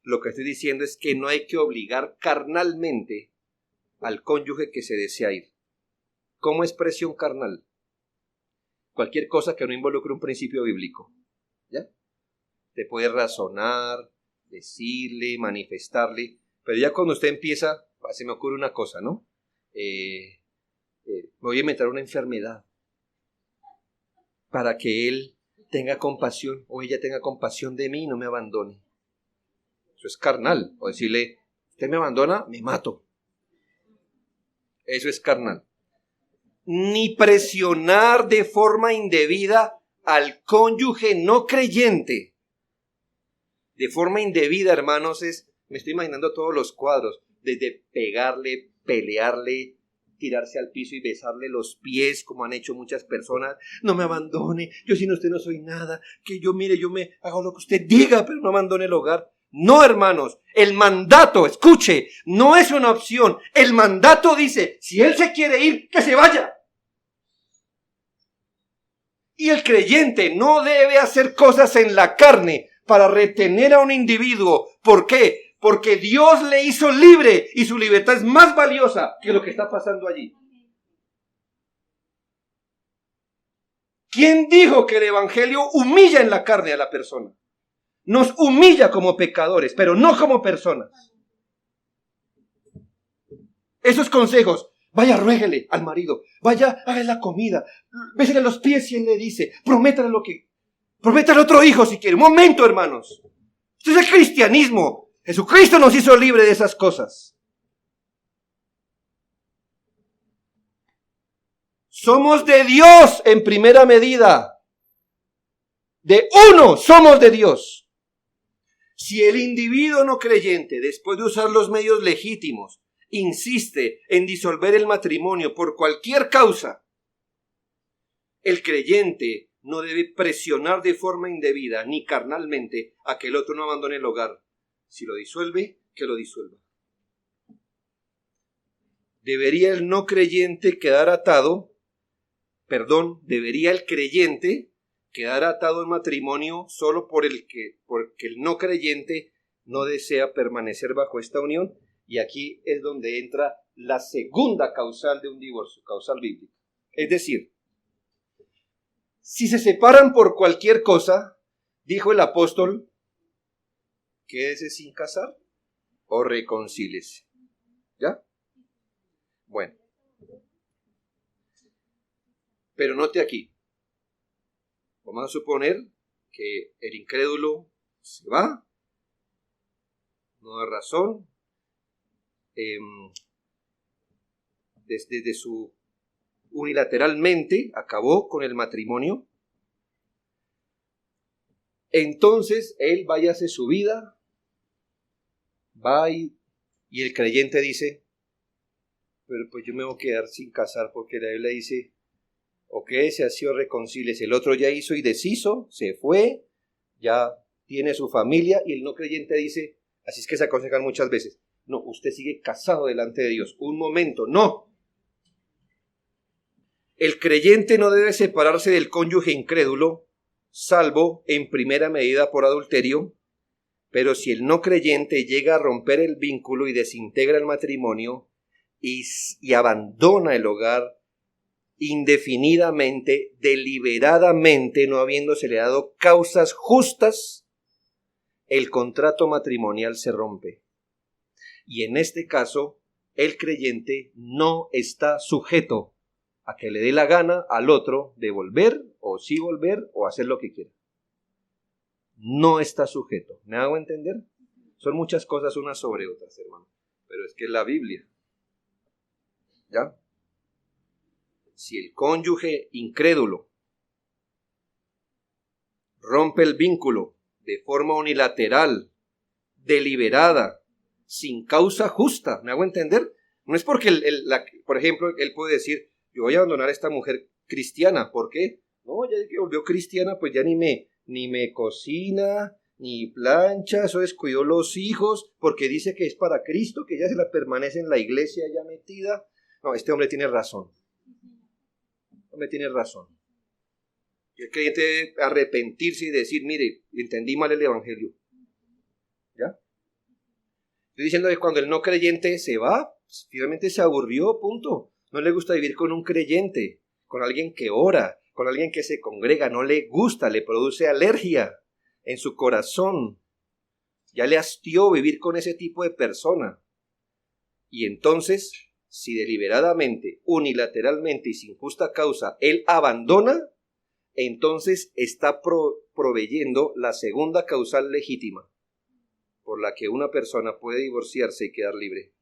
Lo que estoy diciendo es que no hay que obligar carnalmente al cónyuge que se desea ir. ¿Cómo es presión carnal? Cualquier cosa que no involucre un principio bíblico. ¿Ya? Te puede razonar, decirle, manifestarle, pero ya cuando usted empieza, se me ocurre una cosa, ¿no? Me voy a inventar una enfermedad para que él tenga compasión o ella tenga compasión de mí y no me abandone. Eso es carnal. O decirle, usted me abandona, me mato. Eso es carnal. Ni presionar de forma indebida al cónyuge no creyente. De forma indebida, hermanos, me estoy imaginando todos los cuadros, desde pegarle, pelearle, tirarse al piso y besarle los pies, como han hecho muchas personas. No me abandone, yo sin usted no soy nada, que yo me hago lo que usted diga, pero no abandone el hogar. No, hermanos, el mandato, escuche, no es una opción. El mandato dice, si él se quiere ir, que se vaya. Y el creyente no debe hacer cosas en la carne para retener a un individuo. ¿Por qué? Porque Dios le hizo libre y su libertad es más valiosa que lo que está pasando allí. ¿Quién dijo que el evangelio humilla en la carne a la persona? Nos humilla como pecadores, pero no como personas. Esos consejos, vaya, ruéguele al marido, vaya, haga la comida, bésele los pies si él le dice, prométale otro hijo si quiere. Un momento, hermanos. Esto es el cristianismo. Jesucristo nos hizo libre de esas cosas. Somos de Dios en primera medida. De uno somos de Dios. Si el individuo no creyente, después de usar los medios legítimos, insiste en disolver el matrimonio por cualquier causa, el creyente no debe presionar de forma indebida ni carnalmente a que el otro no abandone el hogar. Si lo disuelve, que lo disuelva. Debería el creyente quedar atado en matrimonio solo porque el no creyente no desea permanecer bajo esta unión. Y aquí es donde entra la segunda causal de un divorcio, causal bíblica. Es decir, si se separan por cualquier cosa, dijo el apóstol, quédese sin casar o reconcíliese. ¿Ya? Bueno. Pero note aquí. Vamos a suponer que el incrédulo se va, no da razón, desde su unilateralmente acabó con el matrimonio. Entonces él vaya a hacer su vida, va y el creyente dice, pero pues yo me voy a quedar sin casar porque la Biblia dice, o que se así o reconcíliese. El otro ya hizo y deshizo, se fue, ya tiene su familia, y el no creyente dice, así es que se aconsejan muchas veces, no, usted sigue casado delante de Dios. Un momento, no. El creyente no debe separarse del cónyuge incrédulo, salvo en primera medida por adulterio, pero si el no creyente llega a romper el vínculo y desintegra el matrimonio y abandona el hogar indefinidamente, deliberadamente, no habiéndosele dado causas justas, el contrato matrimonial se rompe. Y en este caso, el creyente no está sujeto a que le dé la gana al otro de volver, o sí volver, o hacer lo que quiera. No está sujeto. ¿Me hago entender? Son muchas cosas unas sobre otras, hermano. Pero es que es la Biblia. ¿Ya? Si el cónyuge incrédulo rompe el vínculo de forma unilateral, deliberada, sin causa justa, ¿me hago entender? No es porque, por ejemplo, él puede decir, yo voy a abandonar a esta mujer cristiana. ¿Por qué? No, ya que volvió cristiana, pues ya ni me cocina, ni plancha, eso descuidó los hijos, porque dice que es para Cristo, que ya se la permanece en la iglesia ya metida. No, este hombre tiene razón. Tiene razón. Y el creyente debe arrepentirse y decir, mire, entendí mal el evangelio. ¿Ya? Estoy diciendo que cuando el no creyente se va, finalmente se aburrió, punto. No le gusta vivir con un creyente, con alguien que ora, con alguien que se congrega, no le gusta, le produce alergia en su corazón. Ya le hastió vivir con ese tipo de persona. Y entonces, si deliberadamente, unilateralmente y sin justa causa él abandona, entonces está proveyendo la segunda causal legítima por la que una persona puede divorciarse y quedar libre,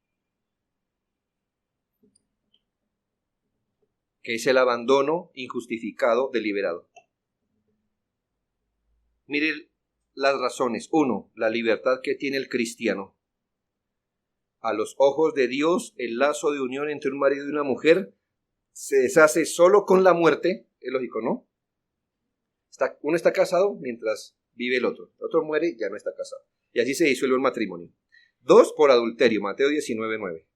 que es el abandono injustificado deliberado. Miren las razones. 1. La libertad que tiene el cristiano. A los ojos de Dios, el lazo de unión entre un marido y una mujer se deshace solo con la muerte. Es lógico, ¿no? Uno está casado mientras vive el otro. El otro muere, ya no está casado. Y así se disuelve el matrimonio. 2. Por adulterio. Mateo 19:9.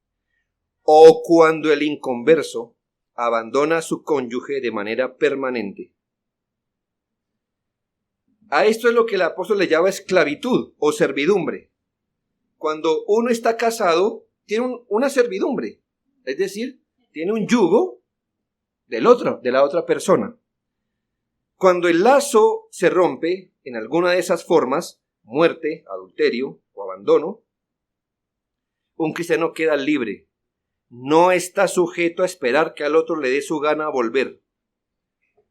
O cuando el inconverso abandona a su cónyuge de manera permanente. A esto es lo que el apóstol le llama esclavitud o servidumbre. Cuando uno está casado, tiene una servidumbre, es decir, tiene un yugo de la otra persona. Cuando el lazo se rompe en alguna de esas formas, muerte, adulterio o abandono, un cristiano queda libre. No está sujeto a esperar que al otro le dé su gana volver.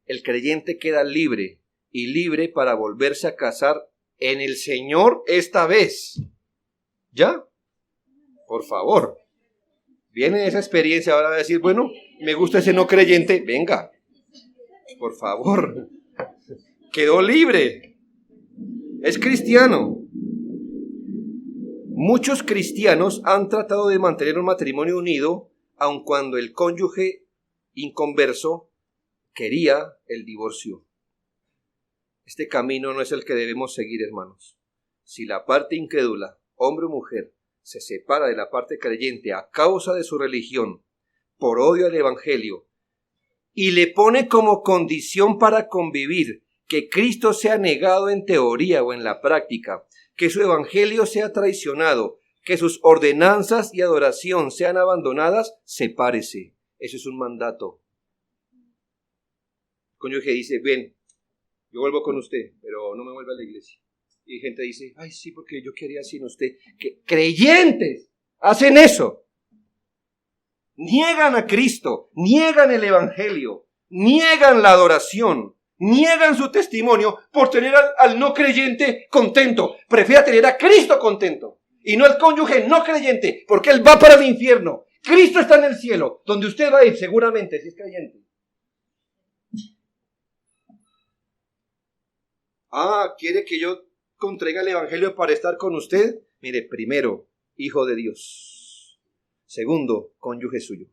El creyente queda libre y libre para volverse a casar en el Señor esta vez. ¿Ya? Por favor. Viene esa experiencia ahora a decir, bueno, me gusta ese no creyente. Venga, por favor. Quedó libre. Es cristiano. Muchos cristianos han tratado de mantener un matrimonio unido, aun cuando el cónyuge inconverso quería el divorcio. Este camino no es el que debemos seguir, hermanos. Si la parte incrédula, hombre o mujer, se separa de la parte creyente a causa de su religión, por odio al evangelio, y le pone como condición para convivir que Cristo sea negado en teoría o en la práctica, que su evangelio sea traicionado, que sus ordenanzas y adoración sean abandonadas, sepárese. Eso es un mandato. El cónyuge dice, ven, yo vuelvo con usted, pero no me vuelva a la iglesia. Y gente dice, ay, sí, porque yo quería sin usted. Que creyentes hacen eso. Niegan a Cristo, niegan el evangelio, niegan la adoración, niegan su testimonio por tener al no creyente contento. Prefiere tener a Cristo contento y no al cónyuge no creyente, porque él va para el infierno. Cristo está en el cielo, donde usted va a ir seguramente si es creyente. ¿Quiere que yo contraiga el evangelio para estar con usted? Mire, primero, hijo de Dios. Segundo, cónyuge suyo.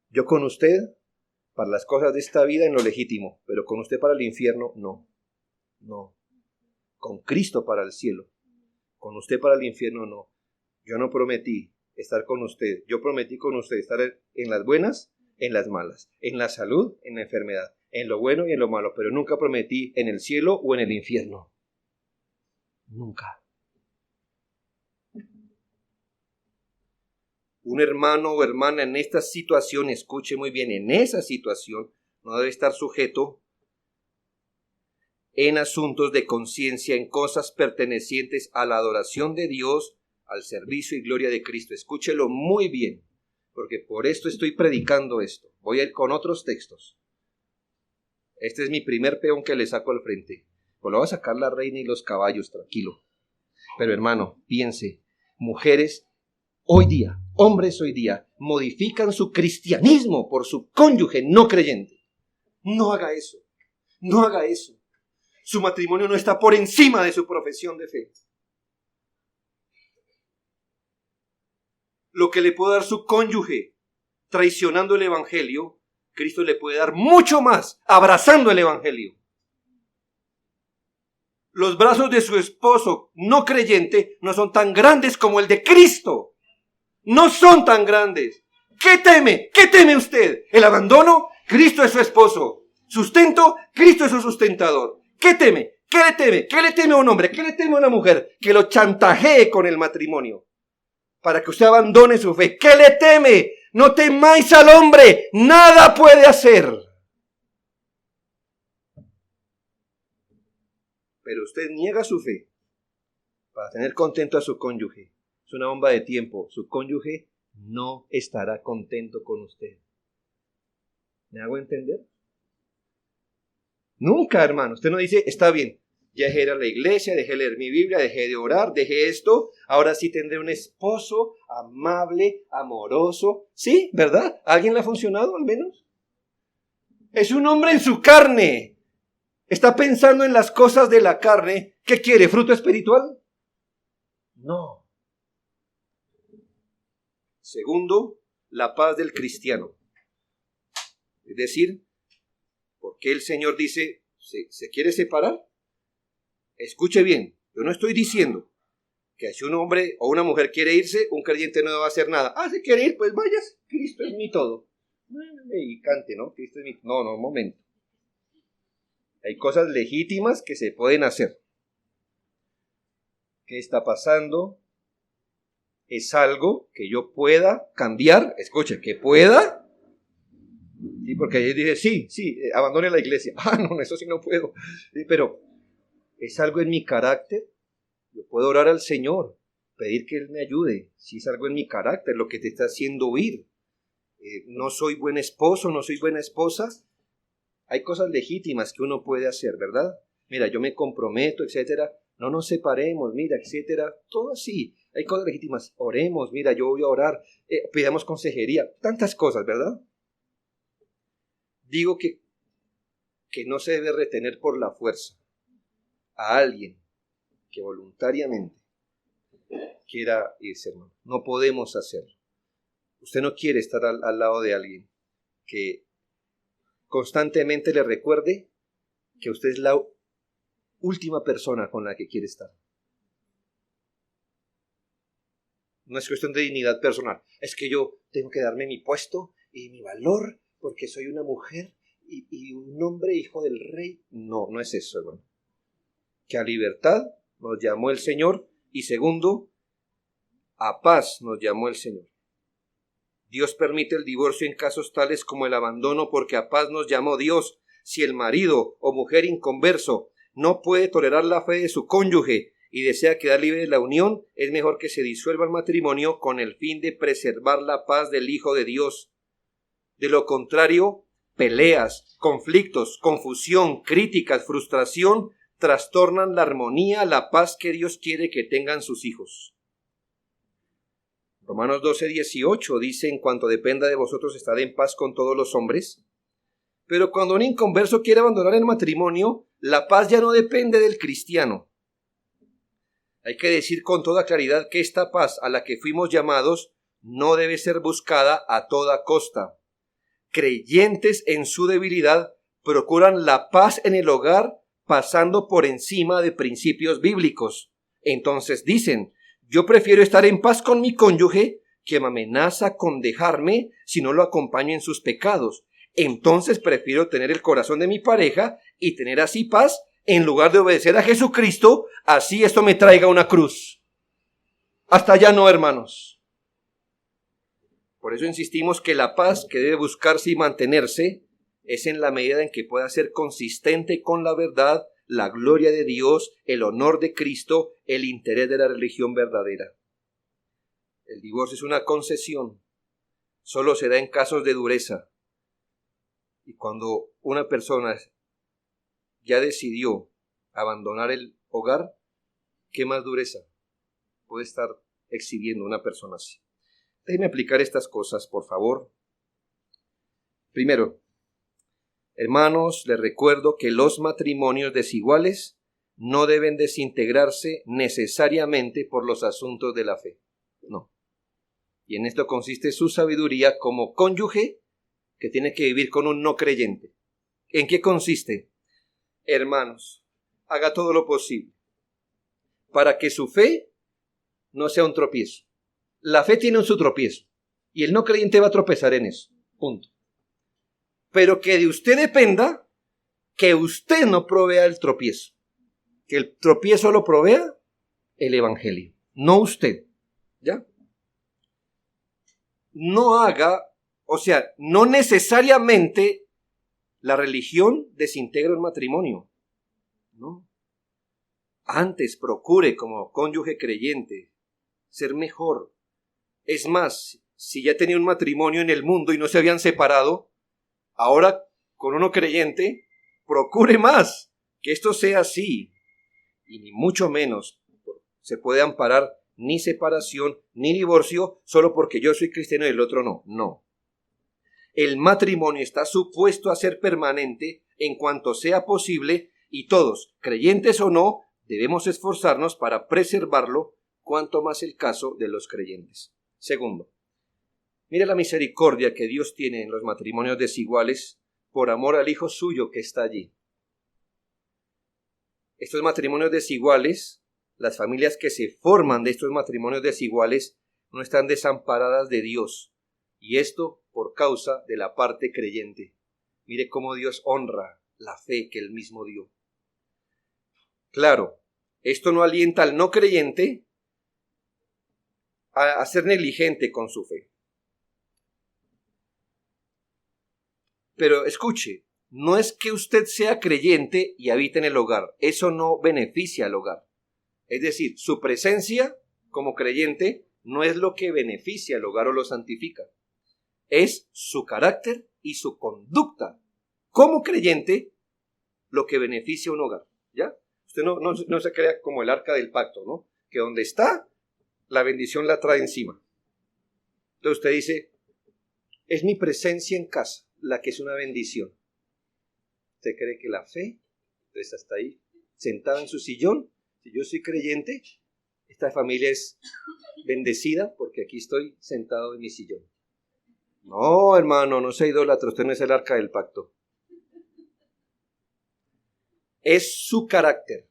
Yo con usted para las cosas de esta vida en lo legítimo, pero con usted para el infierno, no. No. Con Cristo para el cielo. Con usted para el infierno, no. Yo no prometí estar con usted. Yo prometí con usted estar en las buenas, en las malas, en la salud, en la enfermedad, en lo bueno y en lo malo, pero nunca prometí en el cielo o en el infierno. Nunca. Un hermano o hermana en esta situación, escuche muy bien, en esa situación no debe estar sujeto en asuntos de conciencia, en cosas pertenecientes a la adoración de Dios, al servicio y gloria de Cristo. Escúchelo muy bien, porque por esto estoy predicando esto. Voy a ir con otros textos. Este es mi primer peón que le saco al frente. Pues lo va a sacar la reina y los caballos, tranquilo. Pero hermano, piense, mujeres hoy día, hombres hoy día, modifican su cristianismo por su cónyuge no creyente. No haga eso. No haga eso. Su matrimonio no está por encima de su profesión de fe. Lo que le puede dar su cónyuge traicionando el evangelio, Cristo le puede dar mucho más abrazando el evangelio. Los brazos de su esposo no creyente no son tan grandes como el de Cristo. No son tan grandes. ¿Qué teme? ¿Qué teme usted? ¿El abandono? Cristo es su esposo. ¿Sustento? Cristo es su sustentador. ¿Qué teme? ¿Qué le teme? ¿Qué le teme a un hombre? ¿Qué le teme a una mujer? Que lo chantajee con el matrimonio para que usted abandone su fe. ¿Qué le teme? No temáis al hombre. Nada puede hacer. Pero usted niega su fe para tener contento a su cónyuge. Es una bomba de tiempo. Su cónyuge no estará contento con usted. ¿Me hago entender? Nunca, hermano. Usted no dice, está bien, ya dejé ir a la iglesia, dejé leer mi Biblia, dejé de orar, dejé esto, ahora sí tendré un esposo amable, amoroso. ¿Sí? ¿Verdad? ¿A alguien le ha funcionado al menos? Es un hombre en su carne. Está pensando en las cosas de la carne. ¿Qué quiere? ¿Fruto espiritual? No. Segundo, la paz del cristiano. Es decir, ¿por qué el Señor dice, ¿se quiere separar? Escuche bien, yo no estoy diciendo que si un hombre o una mujer quiere irse, un creyente no va a hacer nada. ¿Se quiere ir? Pues vayas, Cristo es mi todo. Y cante, ¿no? Cristo es mi... No, un momento. Hay cosas legítimas que se pueden hacer. ¿Qué está pasando? Es algo que yo pueda cambiar. Escuche, que pueda Sí, porque ahí dije, sí, abandone la iglesia. No, eso sí no puedo. Sí, pero es algo en mi carácter. Yo puedo orar al Señor, pedir que Él me ayude. Si es algo en mi carácter, lo que te está haciendo huir. No soy buen esposo, no soy buena esposa. Hay cosas legítimas que uno puede hacer, ¿verdad? Mira, yo me comprometo, etcétera. No nos separemos, mira, etcétera. Todo así. Hay cosas legítimas. Oremos, mira, yo voy a orar. Pidamos consejería. Tantas cosas, ¿verdad? Digo que no se debe retener por la fuerza a alguien que voluntariamente quiera irse, hermano. No podemos hacerlo. Usted no quiere estar al lado de alguien que constantemente le recuerde que usted es la última persona con la que quiere estar. No es cuestión de dignidad personal. Es que yo tengo que darme mi puesto y mi valor porque soy una mujer y un hombre hijo del rey. No, no es eso, hermano. Que a libertad nos llamó el Señor y segundo, a paz nos llamó el Señor. Dios permite el divorcio en casos tales como el abandono porque a paz nos llamó Dios. Si el marido o mujer inconverso no puede tolerar la fe de su cónyuge y desea quedar libre de la unión, es mejor que se disuelva el matrimonio con el fin de preservar la paz del Hijo de Dios. De lo contrario, peleas, conflictos, confusión, críticas, frustración trastornan la armonía, la paz que Dios quiere que tengan sus hijos. Romanos 12:18 dice: en cuanto dependa de vosotros, estad en paz con todos los hombres. Pero cuando un inconverso quiere abandonar el matrimonio, la paz ya no depende del cristiano. Hay que decir con toda claridad que esta paz a la que fuimos llamados no debe ser buscada a toda costa. Creyentes en su debilidad procuran la paz en el hogar pasando por encima de principios bíblicos. Entonces dicen: yo prefiero estar en paz con mi cónyuge que me amenaza con dejarme si no lo acompaño en sus pecados. Entonces prefiero tener el corazón de mi pareja y tener así paz en lugar de obedecer a Jesucristo, así esto me traiga una cruz. Hasta allá no, hermanos. Por eso insistimos que la paz que debe buscarse y mantenerse es en la medida en que pueda ser consistente con la verdad, la gloria de Dios, el honor de Cristo, el interés de la religión verdadera. El divorcio es una concesión, solo se da en casos de dureza. Y cuando una persona ya decidió abandonar el hogar, ¿qué más dureza puede estar exhibiendo una persona así? Déjenme aplicar estas cosas, por favor. Primero, hermanos, les recuerdo que los matrimonios desiguales no deben desintegrarse necesariamente por los asuntos de la fe. No. Y en esto consiste su sabiduría como cónyuge que tiene que vivir con un no creyente. ¿En qué consiste? Hermanos, haga todo lo posible para que su fe no sea un tropiezo. La fe tiene su tropiezo y el no creyente va a tropezar en eso. Punto. Pero que de usted dependa que usted no provea el tropiezo. Que el tropiezo lo provea el evangelio, no usted. ¿Ya? No haga, o sea, no necesariamente la religión desintegra el matrimonio. No. Antes procure como cónyuge creyente ser mejor. Es más, si ya tenía un matrimonio en el mundo y no se habían separado, ahora con uno creyente, procure más que esto sea así. Y ni mucho menos se puede amparar ni separación ni divorcio solo porque yo soy cristiano y el otro no. No. El matrimonio está supuesto a ser permanente en cuanto sea posible y todos, creyentes o no, debemos esforzarnos para preservarlo, cuanto más el caso de los creyentes. Segundo, mire la misericordia que Dios tiene en los matrimonios desiguales por amor al Hijo suyo que está allí. Estos matrimonios desiguales, las familias que se forman de estos matrimonios desiguales, no están desamparadas de Dios. Y esto por causa de la parte creyente. Mire cómo Dios honra la fe que Él mismo dio. Claro, esto no alienta al no creyente a ser negligente con su fe. Pero escuche, no es que usted sea creyente y habite en el hogar. Eso no beneficia al hogar. Es decir, su presencia como creyente no es lo que beneficia al hogar o lo santifica. Es su carácter y su conducta como creyente lo que beneficia a un hogar. ¿Ya? Usted no se crea como el arca del pacto, ¿no? Que donde está, la bendición la trae encima. Entonces usted dice, es mi presencia en casa la que es una bendición. ¿Usted cree que la fe? Entonces hasta ahí, sentado en su sillón, si yo soy creyente, esta familia es bendecida porque aquí estoy sentado en mi sillón. No, hermano, no sea idólatra, usted no es el arca del pacto. Es su carácter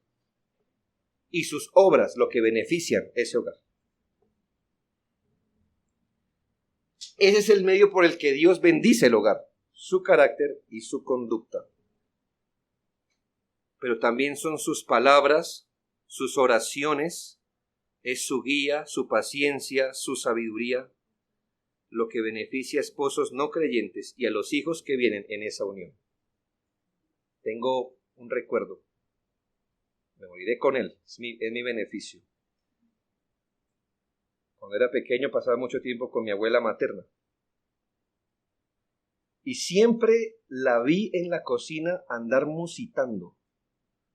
y sus obras lo que benefician ese hogar. Ese es el medio por el que Dios bendice el hogar, su carácter y su conducta. Pero también son sus palabras, sus oraciones, es su guía, su paciencia, su sabiduría, lo que beneficia a esposos no creyentes y a los hijos que vienen en esa unión. Tengo un recuerdo, me moriré con él, es mi beneficio. Cuando era pequeño pasaba mucho tiempo con mi abuela materna. Y siempre la vi en la cocina andar musitando.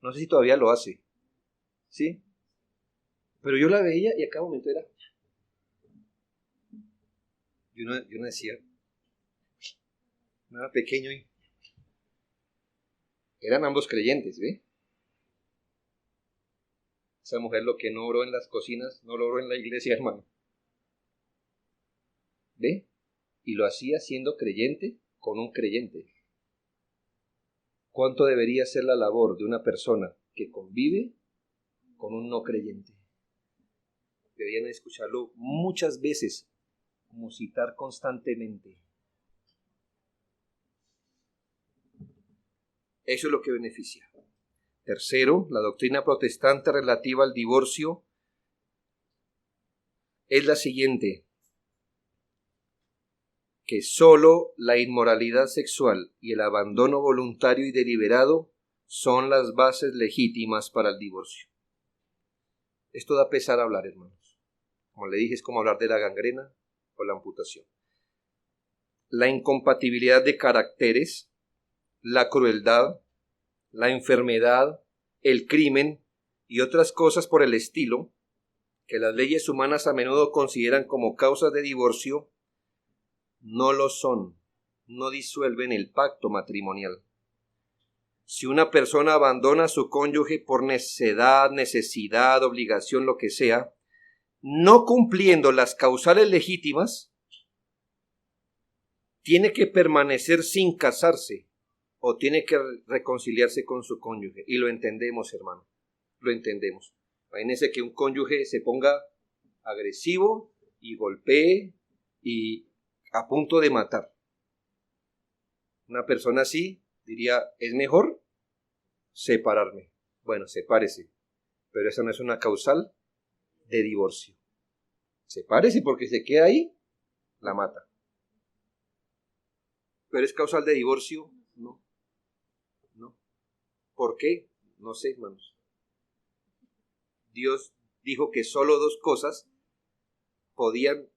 No sé si todavía lo hace. ¿Sí? Pero yo la veía y a cada momento era... Yo no decía... No era pequeño y... Eran ambos creyentes, ¿ve? Esa mujer lo que no oró en las cocinas, no lo oró en la iglesia, hermano. ¿Ve? Y lo hacía siendo creyente con un creyente. ¿Cuánto debería ser la labor de una persona que convive con un no creyente? Deberían escucharlo muchas veces, musitar constantemente. Eso es lo que beneficia. Tercero, la doctrina protestante relativa al divorcio es la siguiente: que sólo la inmoralidad sexual y el abandono voluntario y deliberado son las bases legítimas para el divorcio. Esto da pesar hablar, hermanos. Como le dije, es como hablar de la gangrena o la amputación. La incompatibilidad de caracteres, la crueldad, la enfermedad, el crimen y otras cosas por el estilo, que las leyes humanas a menudo consideran como causas de divorcio, no lo son, no disuelven el pacto matrimonial. Si una persona abandona a su cónyuge por necedad, necesidad, obligación, lo que sea, no cumpliendo las causales legítimas, tiene que permanecer sin casarse o tiene que reconciliarse con su cónyuge. Y lo entendemos, hermano, lo entendemos. Imagínense que un cónyuge se ponga agresivo y golpee y a punto de matar. Una persona así diría, es mejor separarme. Bueno, sepárese, pero esa no es una causal de divorcio. Sepárese porque se queda ahí, la mata. ¿Pero es causal de divorcio? No. No. ¿Por qué? No sé, hermanos. Dios dijo que solo dos cosas podían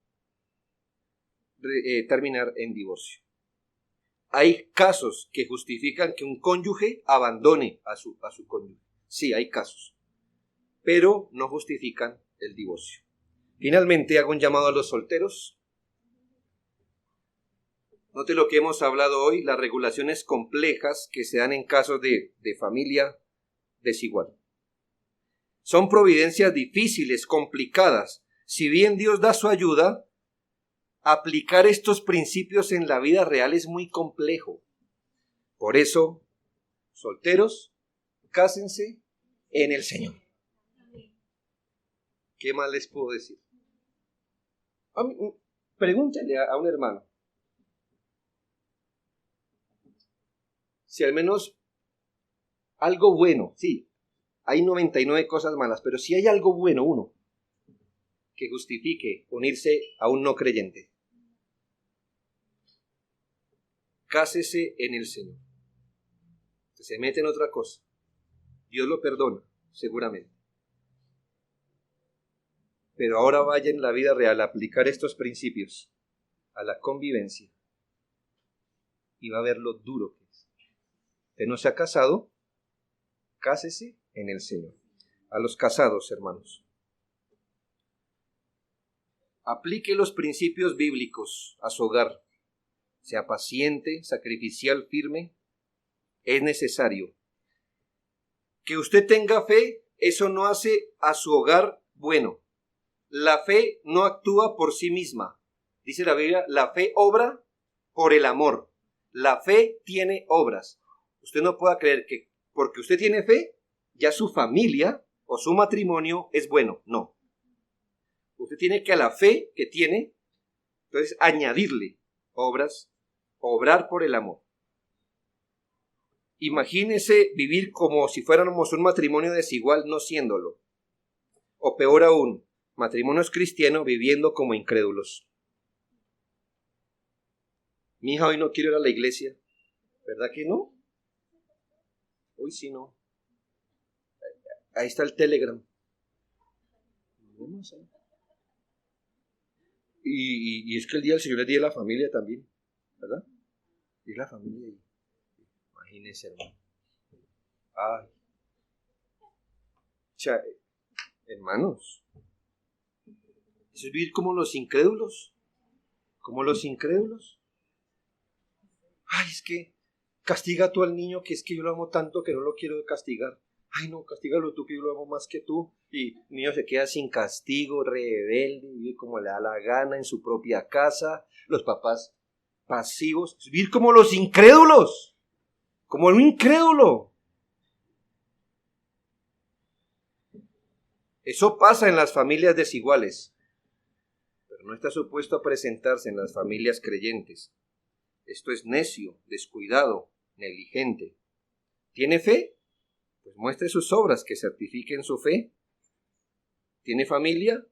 terminar en divorcio. Hay casos que justifican que un cónyuge abandone a su cónyuge. Sí, hay casos, pero no justifican el divorcio. Finalmente, hago un llamado a los solteros. Note lo que hemos hablado hoy, las regulaciones complejas que se dan en casos de familia desigual. Son providencias difíciles, complicadas. Si bien Dios da su ayuda, aplicar estos principios en la vida real es muy complejo. Por eso, solteros, cásense en el Señor. ¿Qué más les puedo decir? Pregúntenle a un hermano si al menos algo bueno, sí, hay 99 cosas malas, pero si hay algo bueno, uno, que justifique unirse a un no creyente. Cásese en el Señor. Se mete en otra cosa. Dios lo perdona, seguramente. Pero ahora vaya en la vida real a aplicar estos principios a la convivencia y va a ver lo duro que es. Usted no se ha casado, cásese en el Señor. A los casados, hermanos, aplique los principios bíblicos a su hogar. Sea paciente, sacrificial, firme. Es necesario. Que usted tenga fe, eso no hace a su hogar bueno. La fe no actúa por sí misma. Dice la Biblia, la fe obra por el amor. La fe tiene obras. Usted no pueda creer que porque usted tiene fe, ya su familia o su matrimonio es bueno. No. Usted tiene que a la fe que tiene, entonces añadirle obras, obrar por el amor. Imagínese vivir como si fuéramos un matrimonio desigual, no siéndolo. O peor aún, matrimonios cristianos viviendo como incrédulos. Mi hija hoy no quiere ir a la iglesia. ¿Verdad que no? Hoy sí no. Ahí está el Telegram. Y es que el día del Señor es día de la familia también. ¿Verdad? Y la familia. Imagínense, hermano. Ay. Hermanos. Eso es vivir como los incrédulos. Como los incrédulos. Ay, es que castiga tú al niño, que es que yo lo amo tanto que no lo quiero castigar. Ay, no, castígalo tú, que yo lo amo más que tú. Y el niño se queda sin castigo, rebelde, vive como le da la gana en su propia casa. Los papás pasivos. Es vivir como los incrédulos. Como el incrédulo. Eso pasa en las familias desiguales. Pero no está supuesto a presentarse en las familias creyentes. Esto es necio, descuidado, negligente. ¿Tiene fe? Pues muestre sus obras que certifiquen su fe. ¿Tiene familia?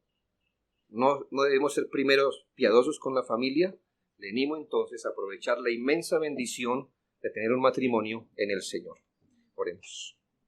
¿No debemos ser primeros piadosos con la familia? Le animo entonces a aprovechar la inmensa bendición de tener un matrimonio en el Señor. Oremos.